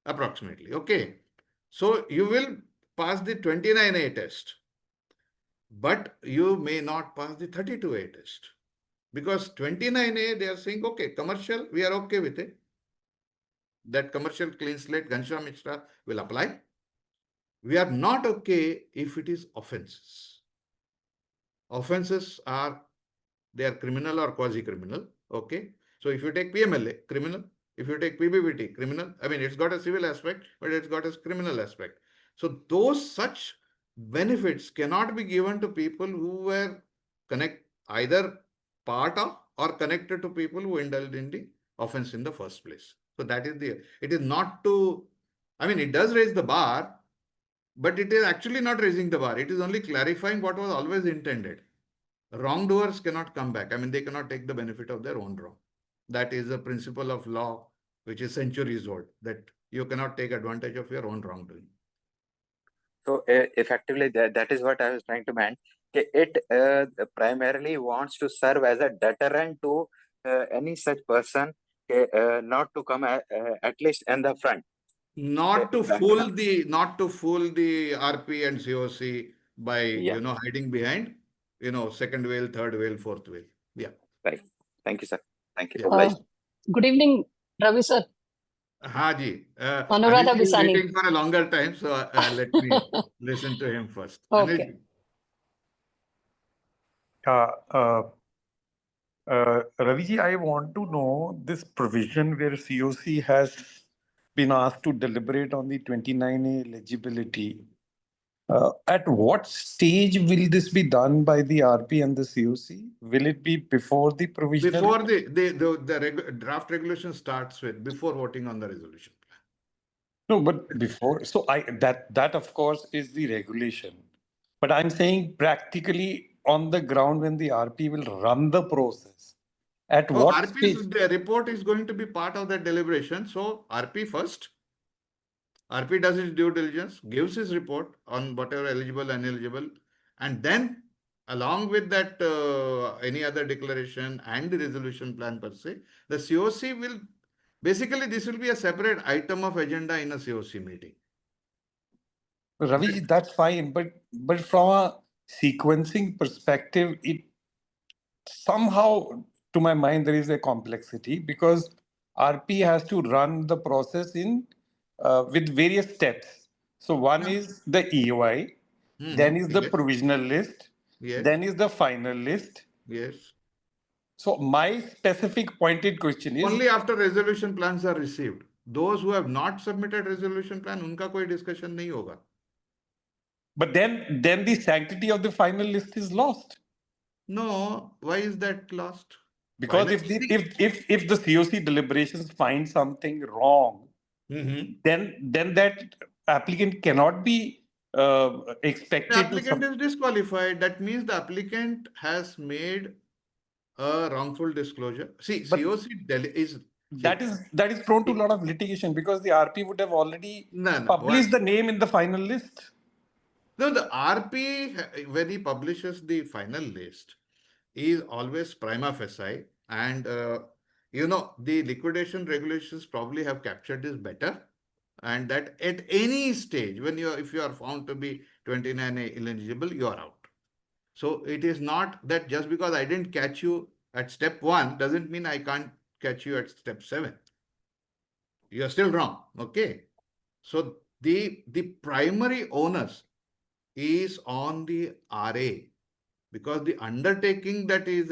approximately. Okay. So you will pass the 29A test, but you may not pass the 32A test. Because 29A, they are saying, okay, commercial, we are okay with it. That commercial clean slate, Ghanshyam Mishra will apply. We are not okay if it is offenses. Offenses are, they are criminal or quasi-criminal. Okay. So if you take PMLA, criminal. If you take PBBT, criminal. I mean, it's got a civil aspect, but it's got a criminal aspect. So those such benefits cannot be given to people who were either part of or connected to people who indulged in the offense in the first place. So that is it is not to, I mean, it does raise the bar, but it is actually not raising the bar. It is only clarifying what was always intended. Wrongdoers cannot come back. I mean, they cannot take the benefit of their own wrong. That is a principle of law, which is centuries old, that you cannot take advantage of your own wrongdoing. So effectively, that is what I was trying to mean. It primarily wants to serve as a deterrent to any such person, not to come at least in the front. Not to fool the RP and COC by hiding behind second whale, third whale, fourth whale. Yeah. Right. Thank you, sir. Thank you. Good evening, Ravi sir. Haji. Anuradha Anil is Bisani. waiting for a longer time, so let me listen to him first. Okay. Raviji, I want to know this provision where COC has been asked to deliberate on the 29A eligibility. At what stage will this be done by the RP and the COC? Will it be before the provisional? Before the draft regulation starts with, before voting on the resolution plan. No, but before, so that of course is the regulation. But I'm saying practically on the ground when the RP will run the process At Oh, what RP's stage? report is going to be part of that deliberation. So RP first. RP does his due diligence, gives his report on whatever eligible, ineligible, and then along with that any other declaration and the resolution plan per se, the COC will, basically this will be a separate item of agenda in a COC meeting. Ravi, that's fine, but from a sequencing perspective, it somehow, to my mind, there is a complexity because RP has to run the process in with various steps. So one is the EOI, then is the Yes, provisional list, yes, then is the final list. yes. So my specific pointed question is, Only after resolution plans are received. Those who have not submitted resolution plan, उनका कोई discussion नहीं होगा. but then the sanctity of the final list is lost. No, why is that lost? Because Final, if the COC deliberations find something wrong, then that applicant cannot be the expected to. applicant is disqualified. That means the applicant has made a wrongful disclosure. See, But COC is that is prone to a lot of litigation because the RP would have already published the name in the final list. No, the RP, when he publishes the final list, is always prima facie, and the liquidation regulations probably have captured this better, and that at any stage, if you are found to be 29A ineligible, you are out. So it is not that just because I didn't catch you at step 1 doesn't mean I can't catch you at step 7. You are still wrong. Okay. So the primary onus is on the RA, because the undertaking that is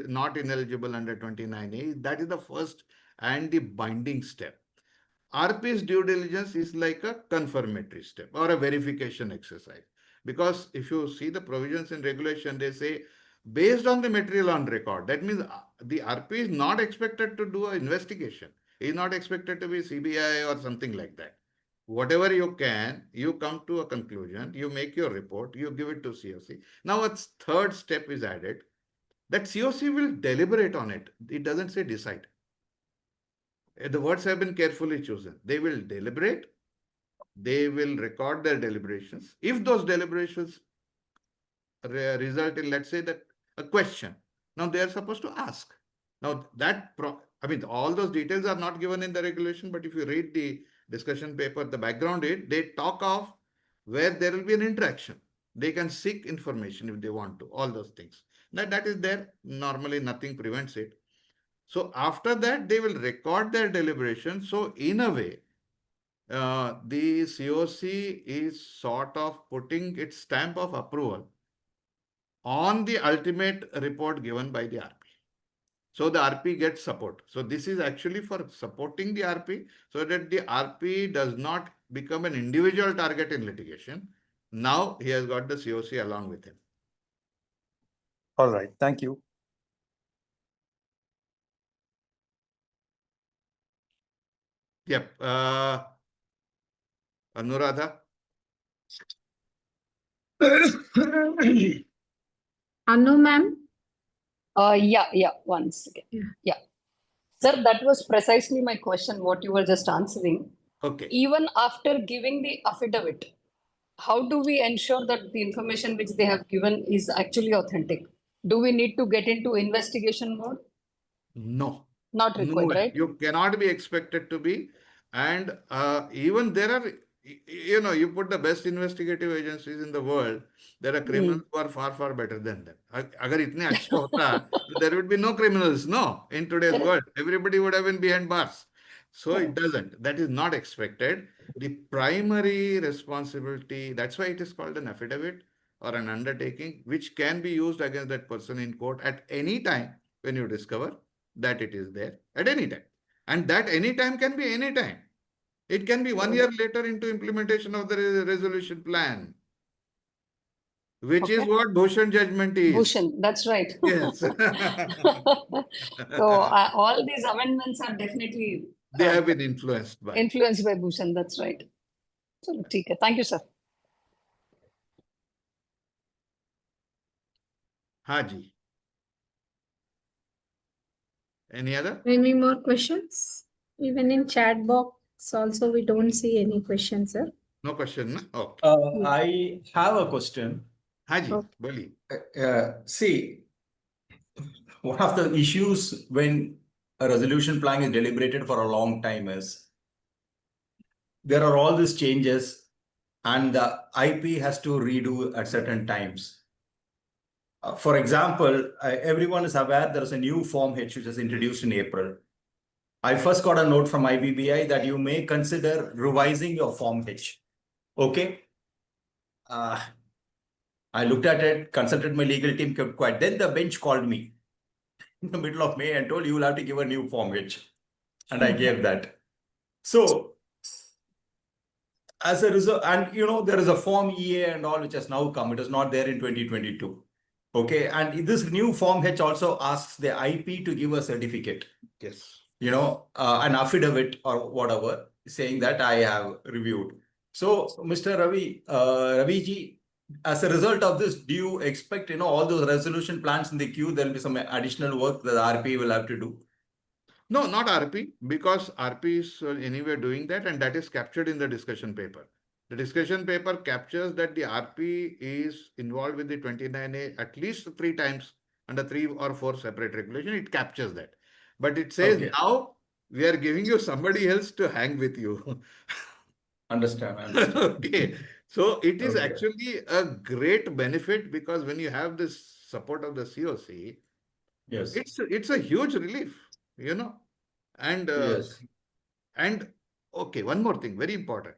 not ineligible under 29A, that is the first and the binding step. RP's due diligence is like a confirmatory step or a verification exercise. Because if you see the provisions in regulation, they say based on the material on record. That means the RP is not expected to do an investigation. He is not expected to be CBI or something like that. Whatever you can, you come to a conclusion, you make your report, you give it to COC. Now a third step is added, that COC will deliberate on it. It doesn't say decide. The words have been carefully chosen. They will deliberate. They will record their deliberations. If those deliberations result in, let's say, that a question, now they are supposed to ask. Now all those details are not given in the regulation, but if you read the discussion paper, the background they talk of where there will be an interaction. They can seek information if they want to, all those things. That is there. Normally nothing prevents it. So after that, they will record their deliberation. So in a way, the COC is sort of putting its stamp of approval on the ultimate report given by the RP. So the RP gets support. So this is actually for supporting the RP so that the RP does not become an individual target in litigation. Now he has got the COC along with him. All right. Thank you. Yep. Anuradha. Anu ma'am. Yeah, one second. Yeah. Sir, that was precisely my question, what you were just answering. Okay. Even after giving the affidavit, how do we ensure that the information which they have given is actually authentic? Do we need to get into investigation mode? No. Not required, right? You cannot be expected to be. And even there are, you put the best investigative agencies in the world, there are criminals who are far, far better than them. Agar itne achha hota, there would be no criminals, no, in today's world. Everybody would have been behind bars. So it doesn't. That is not expected. The primary responsibility, that's why it is called an affidavit or an undertaking, which can be used against that person in court at any time when you discover that it is there at any time. And that any time can be any time. It can be 1 year later into implementation of the resolution plan, which is what Bhushan judgment is. Bhushan, that's right. Yes. So all these amendments are definitely they have been influenced by Bhushan, that's right. So, thank you, sir. Haji. Any other? Any more questions? Even in chat box also we don't see any questions, sir. No question, no? Okay. I have a question. Haji, boli. See, one of the issues when a resolution plan is deliberated for a long time is there are all these changes and the IP has to redo at certain times. For example, everyone is aware there is a new Form H which was introduced in April. I first got a note from IBBI that you may consider revising your Form H. Okay. I looked at it, consulted my legal team, kept quiet. Then the bench called me in the middle of May and told you will have to give a new Form H. And I gave that. So as a result, and there is a Form EA and all which has now come. It is not there in 2022. Okay. And this new Form H also asks the IP to give a certificate. Yes. An affidavit or whatever, saying that I have reviewed. So, Mr. Raviji, as a result of this, do you expect, all those resolution plans in the queue, there will be some additional work that the RP will have to do? No, not RP, because RP is anyway doing that, and that is captured in the discussion paper. The discussion paper captures that the RP is involved with the 29A at least 3 times under 3 or 4 separate regulation. It captures that. But it says now we are giving you somebody else to hang with you. Understand. Okay. So it is actually a great benefit because when you have this support of the COC, yes, it's a huge relief, and yes. And okay, one more thing, very important.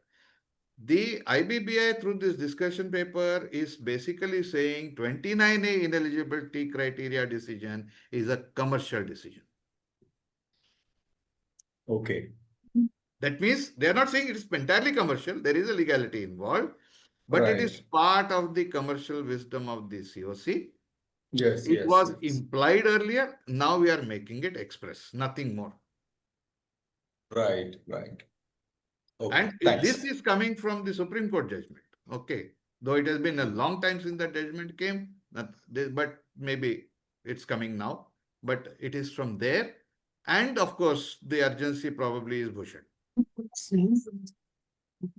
The IBBI through this discussion paper is basically saying 29A ineligibility criteria decision is a commercial decision. Okay. That means they are not saying it is entirely commercial. There is a legality involved, but it is part of the commercial wisdom of the COC. Yes, it was implied earlier. Now we are making it express, nothing more. Right. Okay, And thanks. this is coming from the Supreme Court judgment. Okay. Though it has been a long time since that judgment came, but maybe it's coming now. But it is from there. And of course, the urgency probably is Bhushan.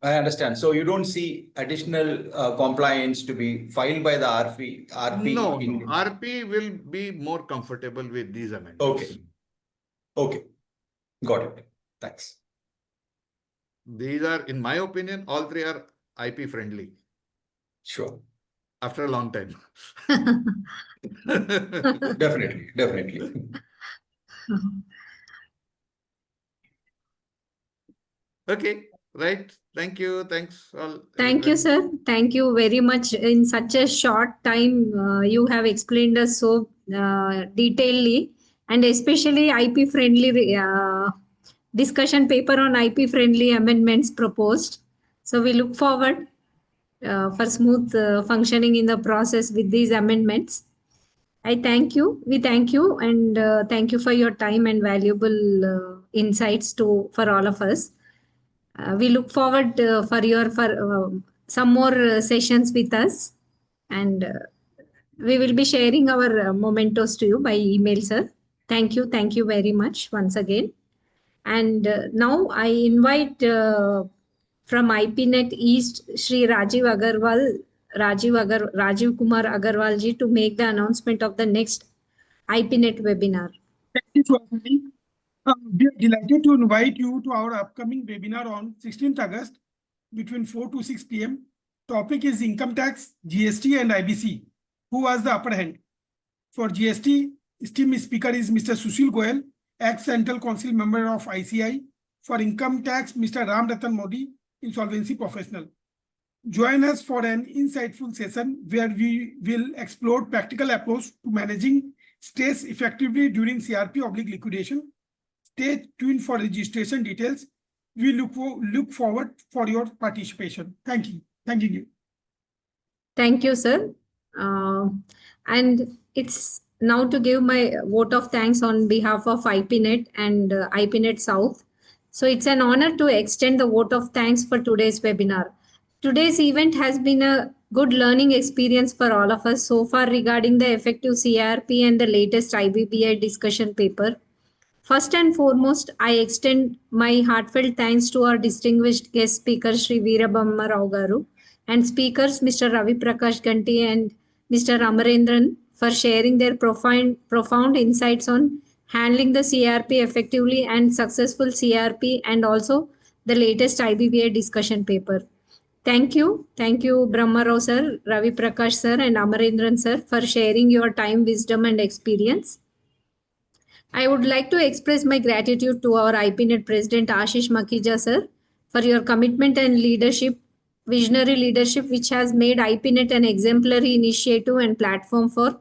I understand. So you don't see additional compliance to be filed by the RP? No. RP will be more comfortable with these amendments. Okay. Got it. Thanks. These are, in my opinion, all 3 are IP friendly. Sure. After a long time. Definitely. Okay. Right. Thank you. Thanks all. Thank you, sir. Thank you very much. In such a short time, you have explained us so detailedly, and especially IP friendly discussion paper on IP friendly amendments proposed. So we look forward for smooth functioning in the process with these amendments. I thank you. We thank you, and thank you for your time and valuable insights for all of us. We look forward for some more sessions with us, and we will be sharing our mementos to you by email, sir. Thank you very much once again. And now I invite from IPNet East Shri Rajiv Kumar Agarwal ji to make the announcement of the next IPNet webinar. Thank you, Swami. We are delighted to invite you to our upcoming webinar on 16th August between 4 to 6 p.m. Topic is income tax, GST and IBC. Who has the upper hand? For GST, esteemed speaker is Mr. Sushil Goyal, ex-Central Council member of ICI. For income tax, Mr. Ram Ratan Modi, insolvency professional. Join us for an insightful session where we will explore practical approach to managing stress effectively during CRP/liquidation. Stay tuned for registration details. We look forward for your participation. Thank you. Thank you, sir. And it's now to give my vote of thanks on behalf of IPNet and IPNet South. So it's an honor to extend the vote of thanks for today's webinar. Today's event has been a good learning experience for all of us so far regarding the effective CIRP and the latest IBBI discussion paper. First and foremost, I extend my heartfelt thanks to our distinguished guest speaker, Sri Veerabhamma Rao Garu, and speakers Mr. Ravi Prakash Ganti and Mr. Amarendran for sharing their profound insights on handling the CRP effectively and successful CRP, and also the latest IBBA discussion paper. Thank you. Thank you, Brahma Rao sir, Ravi Prakash sir, and Amarendran sir for sharing your time, wisdom, and experience. I would like to express my gratitude to our IPNet President Ashish Makhija sir for your commitment and leadership, visionary leadership, which has made IPNet an exemplary initiative and platform for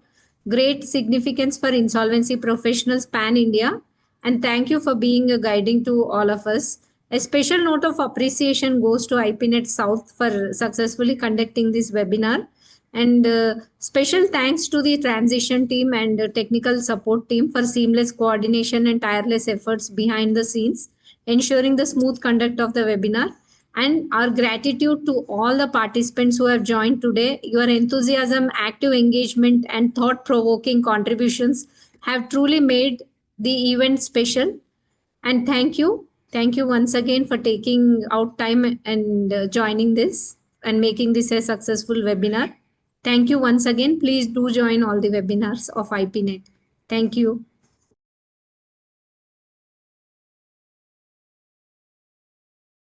great significance for insolvency professionals pan India. And thank you for being a guiding to all of us. A special note of appreciation goes to IPNet South for successfully conducting this webinar. And special thanks to the transition team and technical support team for seamless coordination and tireless efforts behind the scenes, ensuring the smooth conduct of the webinar. And our gratitude to all the participants who have joined today. Your enthusiasm, active engagement, and thought-provoking contributions have truly made the event special. And thank you. Thank you once again for taking out time and joining this and making this a successful webinar. Thank you once again. Please do join all the webinars of IPNet. Thank you.